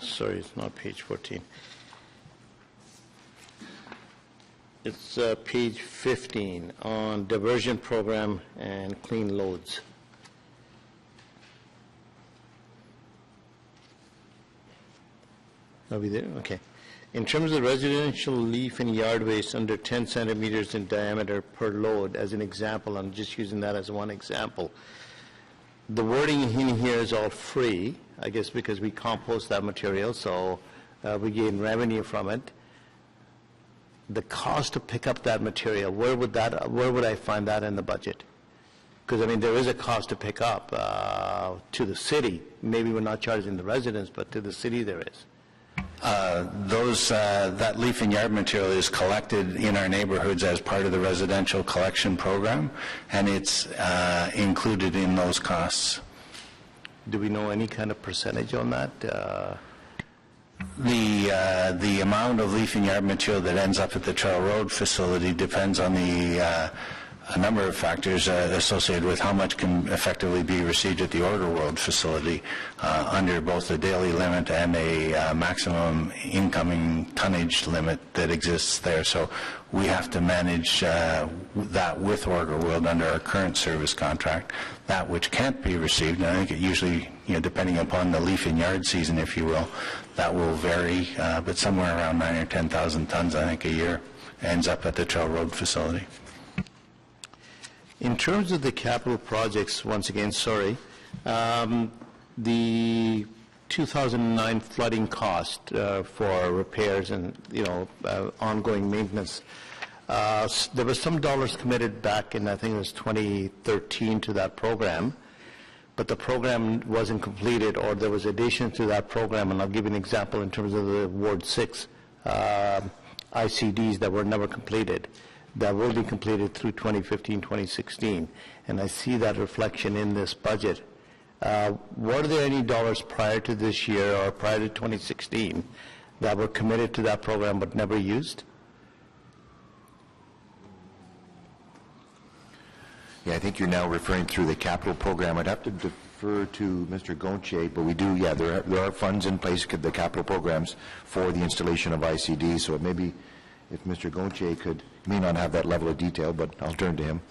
Q: sorry, it's not page 14. It's page 15 on diversion program and clean loads. Are we there? Okay. In terms of residential leaf and yard waste under 10 centimeters in diameter per load, as an example, I'm just using that as one example. The wording in here is all free, I guess because we compost that material, so we gain revenue from it. The cost to pick up that material, where would I find that in the budget? Because, I mean, there is a cost to pick up to the city. Maybe we're not charging the residents, but to the city there is.
C: That leaf and yard material is collected in our neighborhoods as part of the residential collection program, and it's included in those costs.
Q: Do we know any kind of percentage on that?
C: The amount of leaf and yard material that ends up at the Trail Road facility depends on a number of factors associated with how much can effectively be received at the Order World facility under both the daily limit and a maximum incoming tonnage limit that exists there. So we have to manage that with Order World under our current service contract. That which can't be received, and I think it usually, depending upon the leaf and yard season, if you will, that will vary, but somewhere around 9,000 or 10,000 tons, I think, a year ends up at the Trail Road facility.
Q: In terms of the capital projects, once again, sorry, the 2009 flooding cost for repairs and, ongoing maintenance, there was some dollars committed back in, I think it was 2013 to that program, but the program wasn't completed, or there was addition to that program, and I'll give you an example in terms of the Ward 6 ICDs that were never completed, that will be completed through 2015, 2016, and I see that reflection in this budget. Were there any dollars prior to this year or prior to 2016 that were committed to that program but never used?
O: Yeah, I think you're now referring through the capital program. I'd have to defer to Mr. Gonche, but we do, yeah, there are funds in place, the capital programs, for the installation of ICD, so maybe if Mr. Gonche could, may not have that level of detail, but I'll turn to him.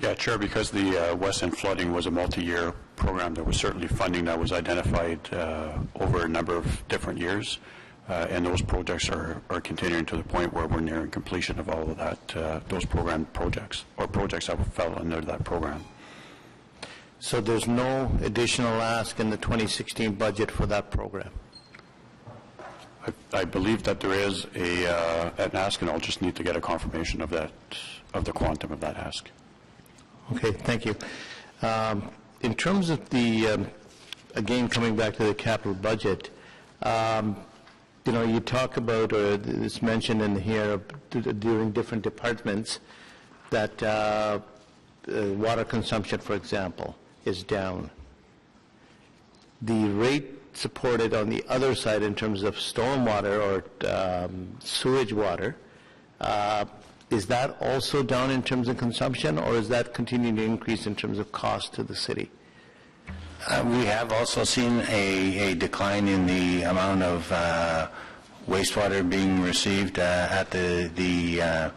S: Yeah, Chair, because the West End flooding was a multi-year program, there was certainly funding that was identified over a number of different years, and those projects are continuing to the point where we're nearing completion of all of that, those program projects, or projects that fell under that program.
Q: So there's no additional ask in the 2016 budget for that program?
S: I believe that there is an ask, and I'll just need to get a confirmation of that, of the quantum of that ask.
Q: Okay, thank you. In terms of the, again, coming back to the capital budget, you talk about, or it's mentioned in here during different departments, that water consumption, for example, is down. The rate supported on the other side in terms of stormwater or sewage water, is that also down in terms of consumption, or is that continuing to increase in terms of cost to the city?
C: We have also seen a decline in the amount of wastewater being received at the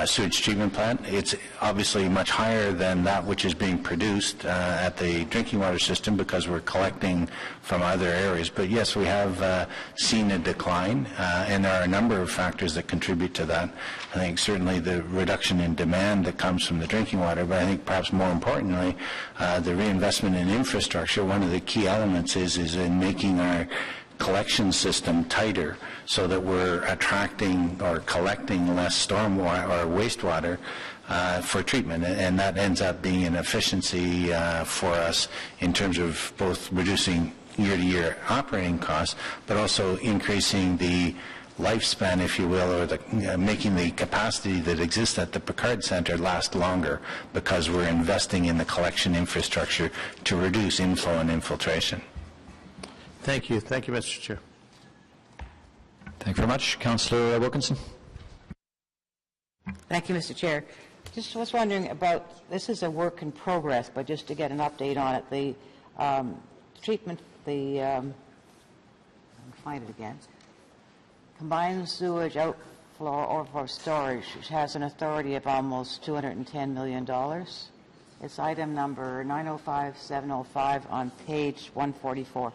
C: sewage treatment plant. It's obviously much higher than that which is being produced at the drinking water system because we're collecting from other areas. But yes, we have seen a decline, and there are a number of factors that contribute to that. I think certainly the reduction in demand that comes from the drinking water, but I think perhaps more importantly, the reinvestment in infrastructure. One of the key elements is in making our collection system tighter so that we're attracting or collecting less stormwater or wastewater for treatment, and that ends up being an efficiency for us in terms of both reducing year-to-year operating costs, but also increasing the lifespan, if you will, or making the capacity that exists at the Picard Centre last longer because we're investing in the collection infrastructure to reduce inflow and infiltration.
Q: Thank you. Thank you, Mr. Chair.
D: Thank you very much. Councillor Wilkinson.
T: Thank you, Mr. Chair. Just was wondering about, this is a work in progress, but just to get an update on it, the treatment, I'll find it again, combined sewage outflow overflow storage, which has an authority of almost $210 million. It's item number 905705 on page 144.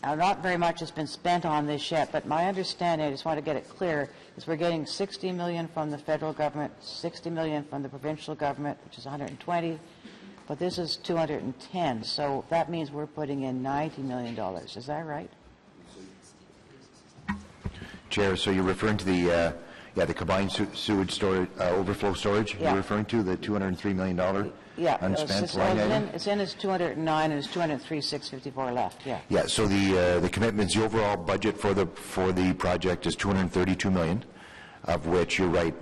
T: Now, not very much has been spent on this yet, but my understanding, I just want to get it clear, is we're getting $60 million from the federal government, $60 million from the provincial government, which is $120, but this is $210, so that means we're putting in $90 million. Is that right?
O: Chair, so you're referring to the combined sewage storage, overflow storage?
T: Yeah.
O: You're referring to the $203 million?
T: Yeah,
O: unspent line item?
T: It's in as 209 and it's 203,654 left. Yeah.
O: Yeah. So the commitments, the overall budget for the project is $232 million, of which you're right,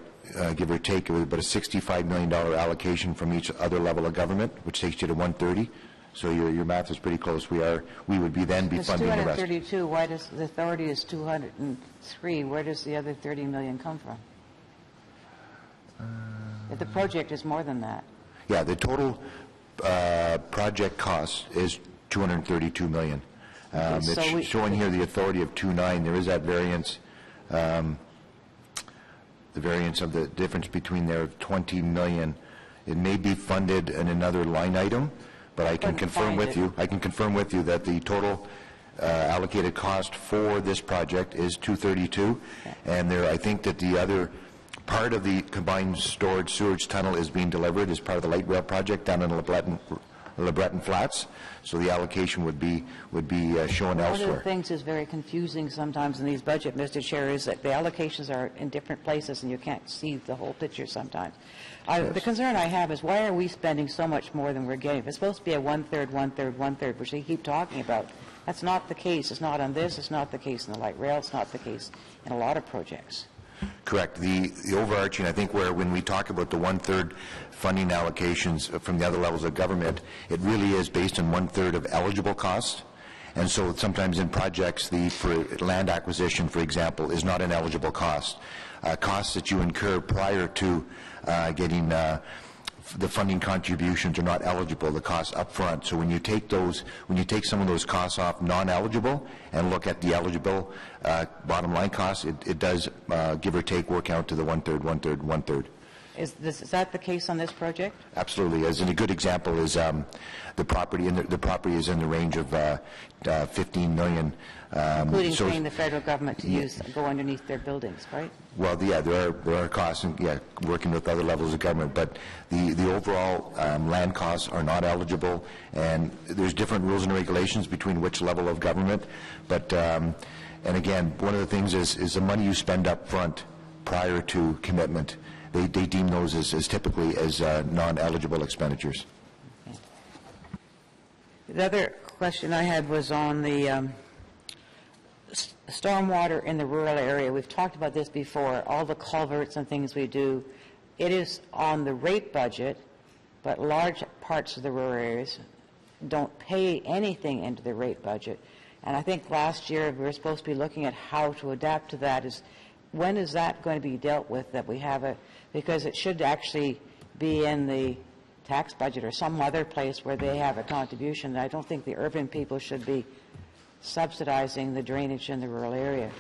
O: give or take, it was about a $65 million allocation from each other level of government, which takes you to 130. So your math is pretty close. We would be funding the rest.
T: 232. Why does the authority is 203? Where does the other 30 million come from? If the project is more than that.
O: Yeah, the total project cost is $232 million. It's showing here the authority of 2.9. There is that variance, the variance of the difference between there of $20 million. It may be funded in another line item, but I can confirm with you. I can confirm with you that the total allocated cost for this project is $232, and I think that the other part of the combined storage sewage tunnel is being delivered as part of the light rail project down in Le Breton Flats. So the allocation would be shown elsewhere.
T: One of the things that's very confusing sometimes in these budgets, Mr. Chair, is that the allocations are in different places and you can't see the whole picture sometimes. Yes. The concern I have is why are we spending so much more than we're getting? If it's supposed to be a one-third, one-third, one-third, which they keep talking about, that's not the case. It's not on this. It's not the case in the light rail. It's not the case in a lot of projects.
O: Correct. The overarching, I think, when we talk about the one-third funding allocations from the other levels of government, it really is based on one-third of eligible costs. And so sometimes in projects, for land acquisition, for example, is not an eligible cost. Costs that you incur prior to getting the funding contributions are not eligible, the costs up front. So when you take some of those costs off non-eligible and look at the eligible bottom line costs, it does give or take work out to the one-third, one-third, one-third.
T: Is that the case on this project?
O: Absolutely. As in a good example is the property, and the property is in the range of $15 million.
T: Including paying the federal government to go underneath their buildings, right?
O: Well, yeah, there are costs, and working with other levels of government, but the overall land costs are not eligible, and there's different rules and regulations between which level of government. But and again, one of the things is the money you spend up front prior to commitment. they deem those as typically as non-eligible expenditures.
T: The other question I had was on the stormwater in the rural area. We've talked about this before, all the culverts and things we do. It is on the rate budget, but large parts of the rural areas don't pay anything into the rate budget. And I think last year we were supposed to be looking at how to adapt to that. When is that going to be dealt with, that we have because it should actually be in the tax budget or some other place where they have a contribution. I don't think the urban people should be subsidizing the drainage in the rural area.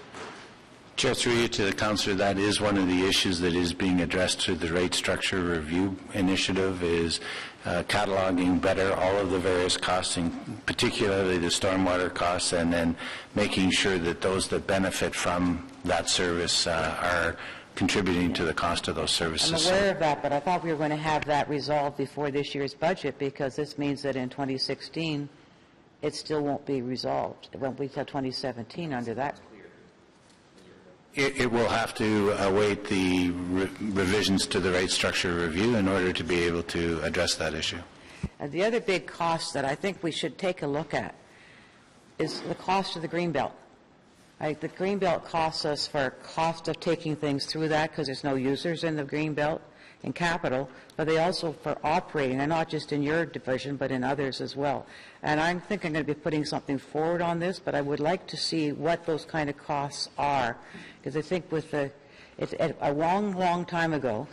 C: Chair, through you to the councillor, that is one of the issues that is being addressed through the rate structure review initiative, is cataloging better all of the various costing, particularly the stormwater costs, and then making sure that those that benefit from that service are contributing to the cost of those services.
T: I'm aware of that, but I thought we were going to have that resolved before this year's budget, because this means that in 2016 it still won't be resolved. It won't be until 2017 under that.
C: It will have to await the revisions to the rate structure review in order to be able to address that issue.
T: And the other big cost that I think we should take a look at is the cost of the Greenbelt. The Greenbelt costs us for cost of taking things through that, because there's no users in the Greenbelt in capital, but they also for operating, and not just in your division, but in others as well. And I think I'm going to be putting something forward on this, but I would like to see what those kind of costs are, because I think with a long time ago,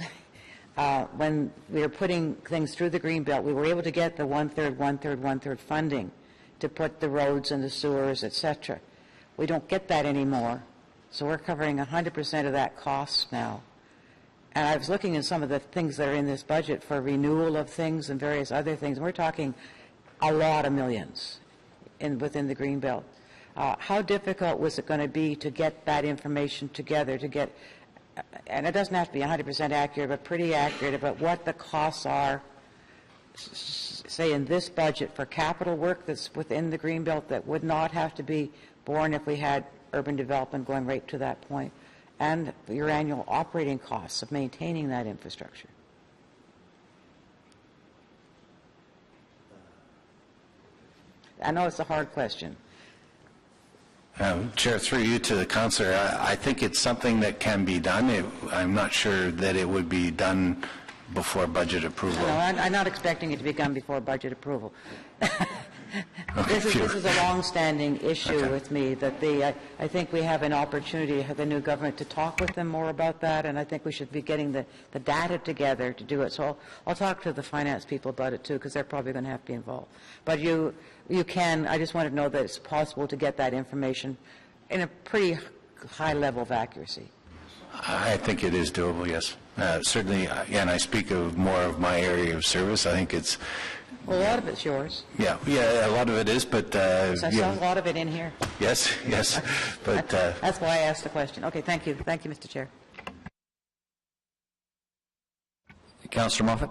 T: when we were putting things through the Greenbelt, we were able to get the one-third funding to put the roads and the sewers, etc. We don't get that anymore, so we're covering 100% of that cost now. And I was looking at some of the things that are in this budget for renewal of things and various other things, and we're talking a lot of millions within the Greenbelt. How difficult was it going to be to get that information together, and it doesn't have to be 100% accurate, but pretty accurate about what the costs are, say in this budget for capital work that's within the Greenbelt that would not have to be borne if we had urban development going right to that point, and your annual operating costs of maintaining that infrastructure. I know it's a hard question.
C: Chair, through you to the councillor, I think it's something that can be done. I'm not sure that it would be done before budget approval.
T: No, I'm not expecting it to be done before budget approval. This is a long-standing issue with me, that I think we have an opportunity to have the new government to talk with them more about that, and I think we should be getting the data together to do it. So I'll talk to the finance people about it too, because they're probably going to have to be involved. But you can, I just want to know that it's possible to get that information in a pretty high level of accuracy.
C: I think it is doable, yes. Certainly, again, I speak of more of my area of service. I think it's...
T: Well, a lot of it's yours.
C: Yeah, a lot of it is, but...
T: I saw a lot of it in here.
C: Yes, but...
T: That's why I asked the question. Okay, thank you. Thank you, Mr. Chair.
A: Councillor Moffat.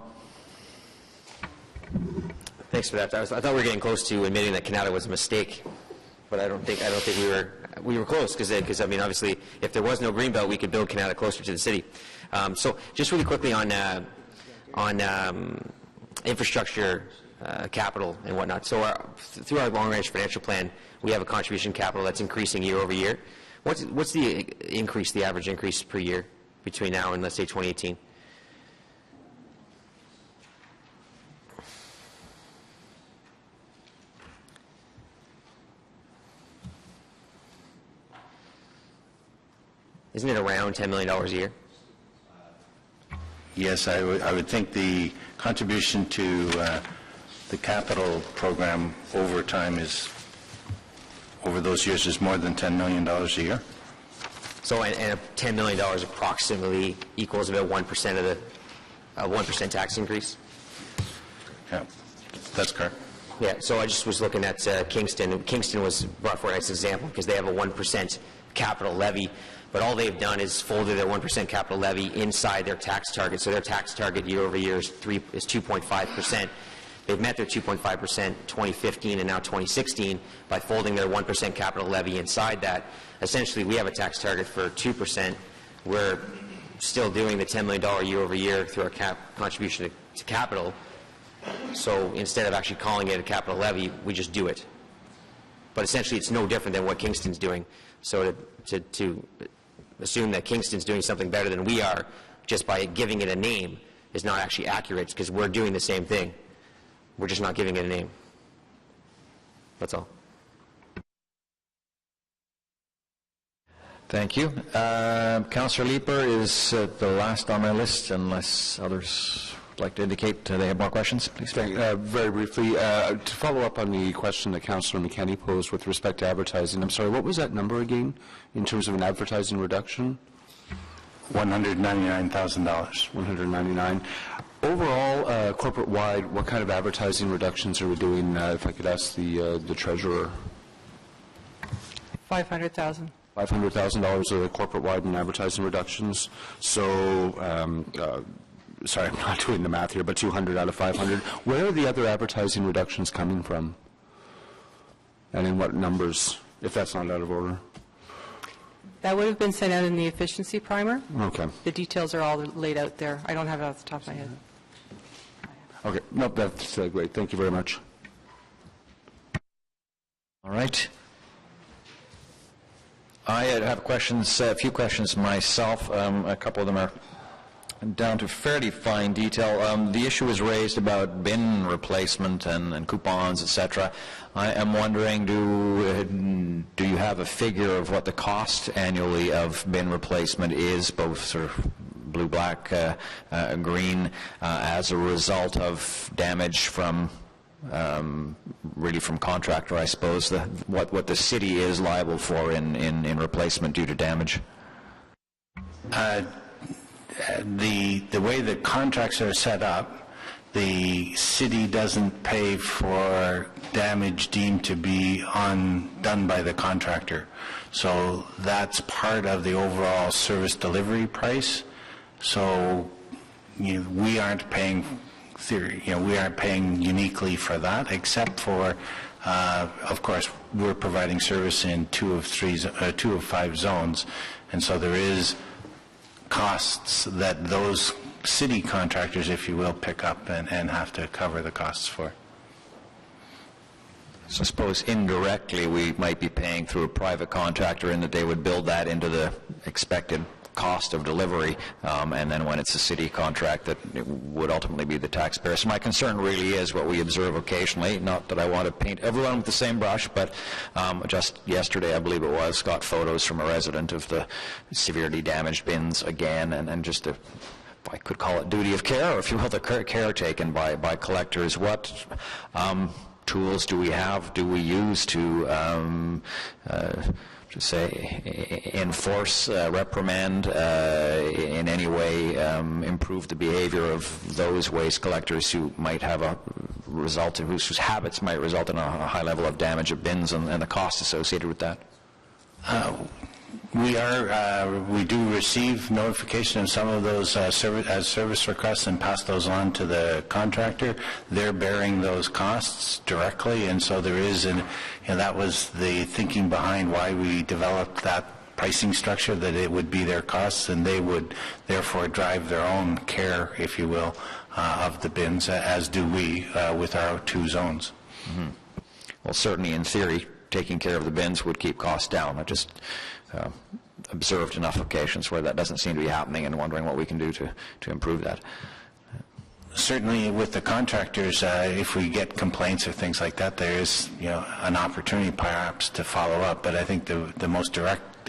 U: Thanks for that. I thought we were getting close to admitting that Canada was a mistake, but I don't think we were close, because I mean, obviously, if there was no Greenbelt, we could build Canada closer to the city. So just really quickly on infrastructure, capital and whatnot. So through our long-range financial plan, we have a contribution capital that's increasing year over year. What's the increase, the average increase per year between now and, let's say, 2018? Isn't it around $10 million a year?
C: Yes, I would think the contribution to the capital program over time is, over those years, is more than $10 million a year.
U: So, and $10 million approximately equals about 1% of the 1% tax increase?
C: Yeah, that's correct.
U: Yeah, so I just was looking at Kingston. Kingston was brought forward as an example because they have a 1% capital levy, but all they've done is folded their 1% capital levy inside their tax target. So their tax target year over year is 2.5%. They've met their 2.5% 2015 and now 2016 by folding their 1% capital levy inside that. Essentially, we have a tax target for 2%. We're still doing the $10 million year over year through our contribution to capital. So instead of actually calling it a capital levy, we just do it. But essentially, it's no different than what Kingston's doing. So to assume that Kingston's doing something better than we are just by giving it a name is not actually accurate, because we're doing the same thing. We're just not giving it a name. That's all.
D: Thank you. Councillor Leeper is the last on my list, unless others would like to indicate they have more questions, please.
N: Very briefly, to follow up on the question that Councillor McKenney posed with respect to advertising, I'm sorry, what was that number again in terms of an advertising reduction?
C: $199,000.
N: $199,000. Overall, corporate-wide, what kind of advertising reductions are we doing, if I could ask the treasurer?
B: $500,000.
N: $500,000 of the corporate-wide in advertising reductions. So, sorry, I'm not doing the math here, but 200 out of 500. Where are the other advertising reductions coming from? And in what numbers, if that's not out of order?
B: That would have been sent out in the efficiency primer.
N: Okay.
B: The details are all laid out there. I don't have it off the top of my head.
N: Okay. No, that's great. Thank you very much.
D: All right. I have questions, a few questions myself. A couple of them are down to fairly fine detail. The issue was raised about bin replacement and coupons, etc. I am wondering, do you have a figure of what the cost annually of bin replacement is, both sort of blue, black, green, as a result of damage from really from contractor, I suppose, what the city is liable for in replacement due to damage?
C: The way the contracts are set up, the city doesn't pay for damage deemed to be done by the contractor. So that's part of the overall service delivery price. So we aren't paying we aren't paying uniquely for that, except for, of course, we're providing service in 2 of 5 zones, and so there is costs that those city contractors, if you will, pick up and have to cover the costs for.
D: So I suppose indirectly we might be paying through a private contractor in that they would build that into the expected cost of delivery, and then when it's a city contract, that it would ultimately be the taxpayer. So my concern really is what we observe occasionally, not that I want to paint everyone with the same brush, but just yesterday, I believe it was, got photos from a resident of the severely damaged bins again, and just if I could call it duty of care, or if you will, the care taken by collectors. What tools do we have, do we use to say, enforce, reprimand, in any way improve the behavior of those waste collectors who might have whose habits might result in a high level of damage of bins and the costs associated with that?
C: We do receive notification of some of those service requests and pass those on to the contractor. They're bearing those costs directly, and so there is that was the thinking behind why we developed that pricing structure, that it would be their costs, and they would therefore drive their own care, if you will, of the bins, as do we with our 2 zones.
D: Mm-hmm. Well, certainly in theory, taking care of the bins would keep costs down. I just observed enough occasions where that doesn't seem to be happening, and wondering what we can do to improve that.
C: Certainly with the contractors, if we get complaints or things like that, there is an opportunity perhaps to follow up, but I think the most direct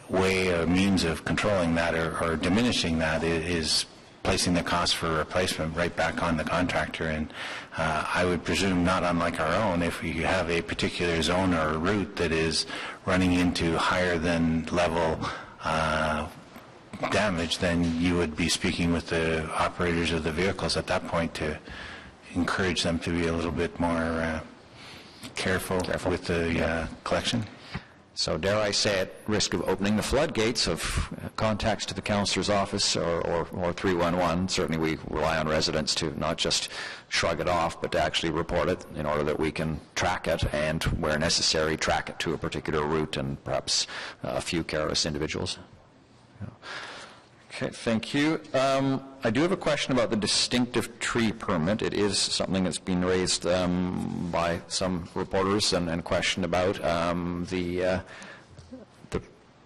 C: way or means of controlling that or diminishing that is placing the cost for replacement right back on the contractor. And I would presume, not unlike our own, if you have a particular zone or a route that is running into higher than level damage, then you would be speaking with the operators of the vehicles at that point to encourage them to be a little bit more careful with the collection.
D: So dare I say, at risk of opening the floodgates of contacts to the councillor's office or 311, certainly we rely on residents to not just shrug it off, but to actually report it in order that we can track it and, where necessary, track it to a particular route and perhaps a few careless individuals.
A: Okay, thank you. I do have a question about the distinctive tree permit. It is something that's been raised by some reporters and questioned about the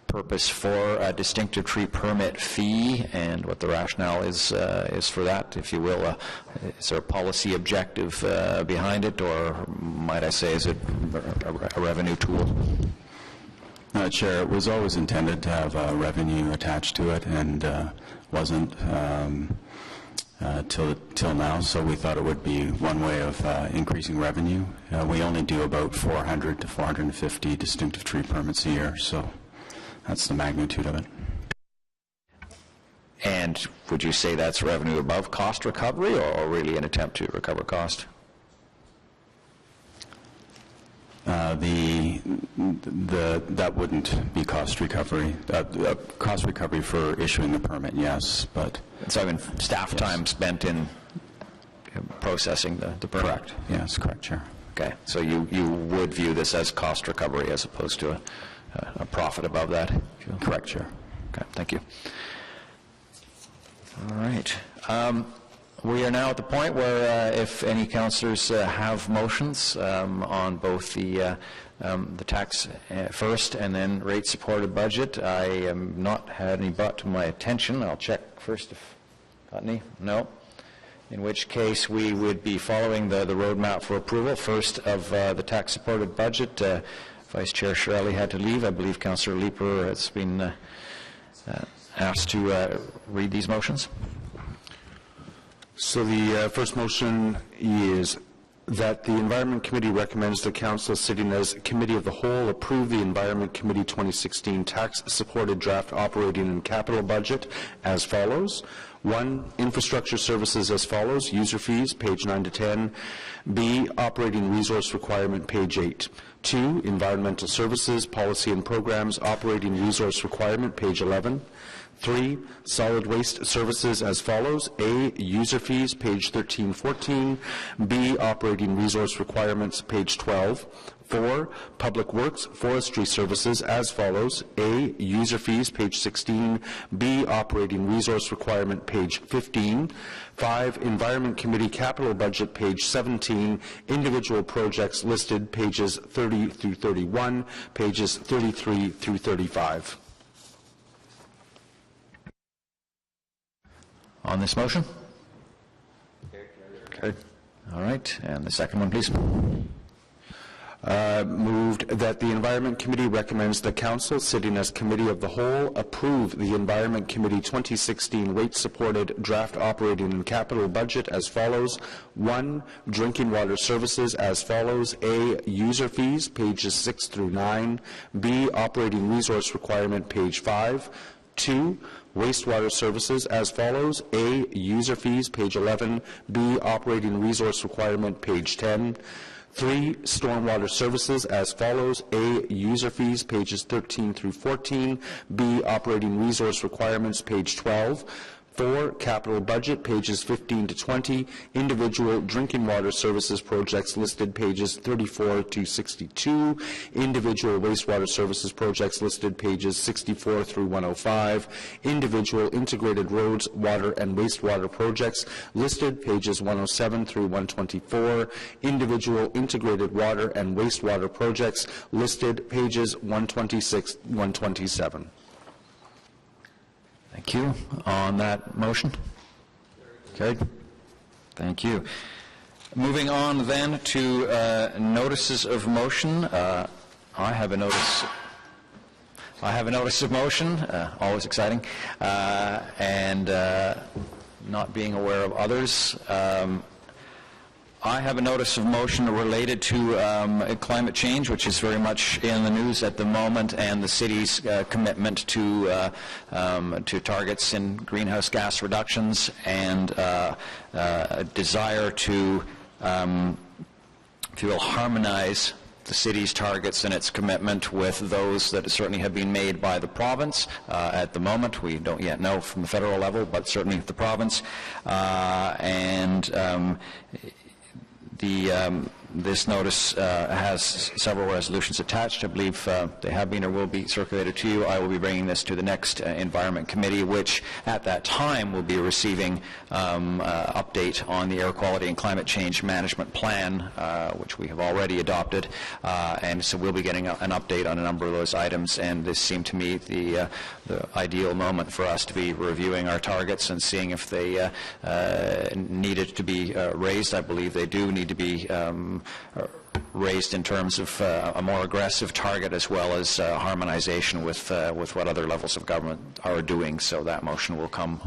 A: purpose for a distinctive tree permit fee and what the rationale is for that, if you will. Is there a policy objective behind it, or might I say, is it a revenue tool?
K: Chair, it was always intended to have revenue attached to it, and wasn't till now, so we thought it would be one way of increasing revenue. We only do about 400 to 450 distinctive tree permits a year, so that's the magnitude of it.
A: And would you say that's revenue above cost recovery, or really an attempt to recover cost?
K: That wouldn't be cost recovery. Cost recovery for issuing the permit, yes, but...
A: So I mean, staff time spent in processing the permit?
K: Correct. Yes, correct, Chair.
A: Okay, so you would view this as cost recovery as opposed to a profit above that?
K: Correct, Chair.
A: Okay, thank you. All right. We are now at the point where if any councillors have motions on both the tax first and then rate-supported budget. I have not had any brought to my attention. I'll check first if got any. No. In which case we would be following the roadmap for approval. First of the tax-supported budget. Vice Chair Shirley had to leave. I believe Councillor Leeper has been asked to read these motions.
N: So the first motion is that the Environment Committee recommends the Council, sitting as Committee of the Whole, approve the Environment Committee 2016 tax-supported draft operating and capital budget as follows. 1, infrastructure services as follows, user fees, page 9 to 10. B, operating resource requirement, page 8. 2, environmental services, policy and programs, operating resource requirement, page 11. 3, solid waste services as follows. A, user fees, page 13-14. B, operating resource requirements, page 12. 4, public works, forestry services as follows. A, user fees, page 16. B, operating resource requirement, page 15. 5, environment committee capital budget, page 17. Individual projects listed, pages 30 through 31, pages 33 through 35.
A: On this motion? Okay. All right. And the second one, please.
N: Moved that the Environment Committee recommends the Council, sitting as Committee of the Whole, approve the Environment Committee 2016 rate-supported draft operating and capital budget as follows. 1, drinking water services as follows. A, user fees, pages 6 through 9. B, operating resource requirement, page 5. 2, wastewater services as follows. A, user fees, page 11. B, operating resource requirement, page 10. 3, stormwater services as follows. A, user fees, pages 13 through 14. B, operating resource requirements, page 12. 4, capital budget, pages 15 to 20. Individual drinking water services projects listed, pages 34 to 62. Individual wastewater services projects listed, pages 64 through 105. Individual integrated roads, water, and wastewater projects listed, pages 107 through 124. Individual integrated water and wastewater projects listed, pages 126, 127.
A: Thank you. On that motion? Carried. Thank you. Moving on then to notices of motion. I have a notice of motion, always exciting, and not being aware of others. I have a notice of motion related to climate change, which is very much in the news at the moment, and the city's commitment to targets in greenhouse gas reductions, and a desire to, if you will, harmonize the city's targets and its commitment with those that certainly have been made by the province at the moment. We don't yet know from the federal level, but certainly the province. This notice has several resolutions attached. I believe they have been or will be circulated to you. I will be bringing this to the next Environment Committee, which at that time will be receiving update on the Air Quality and Climate Change Management Plan, which we have already adopted, and so we'll be getting an update on a number of those items, and this seemed to me the ideal moment for us to be reviewing our targets and seeing if they needed to be raised. I believe they do need to be raised in terms of a more aggressive target, as well as harmonization with what other levels of government are doing. So that motion will come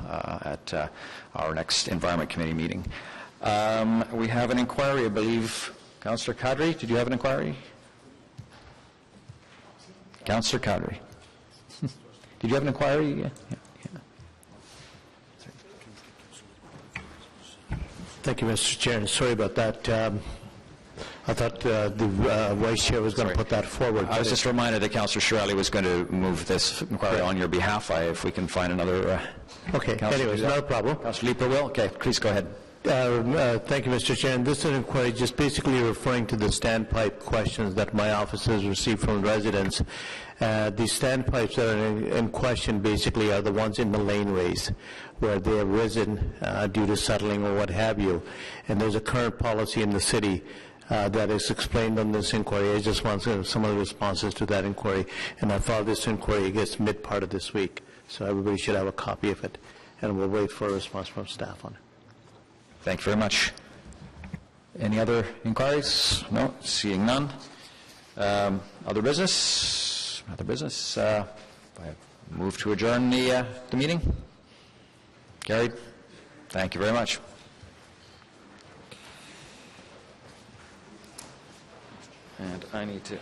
A: at our next Environment Committee meeting. We have an inquiry, I believe. Councillor Kadri, did you have an inquiry? Councillor Kadri. Did you have an inquiry? Yeah.
Q: Thank you, Mr. Chair, and sorry about that. I thought the Vice Chair was going to put that forward.
A: I was just reminded that Councillor Shirley was going to move this inquiry on your behalf. If we can find another...
Q: okay, anyways, not a problem.
A: Councillor Leeper will? Okay, please go ahead.
Q: Thank you, Mr. Chair. And this is an inquiry just basically referring to the standpipe questions that my office has received from residents. The standpipes that are in question basically are the ones in the laneways where they have risen due to settling or what have you. And there's a current policy in the city that is explained on this inquiry. I just want some of the responses to that inquiry. And I filed this inquiry, I guess, mid-part of this week. So everybody should have a copy of it. And we'll wait for a response from staff on it.
A: Thank you very much. Any other inquiries? No, seeing none. Other business? Other business? I move to adjourn the meeting. Carried. Thank you very much. And I need to...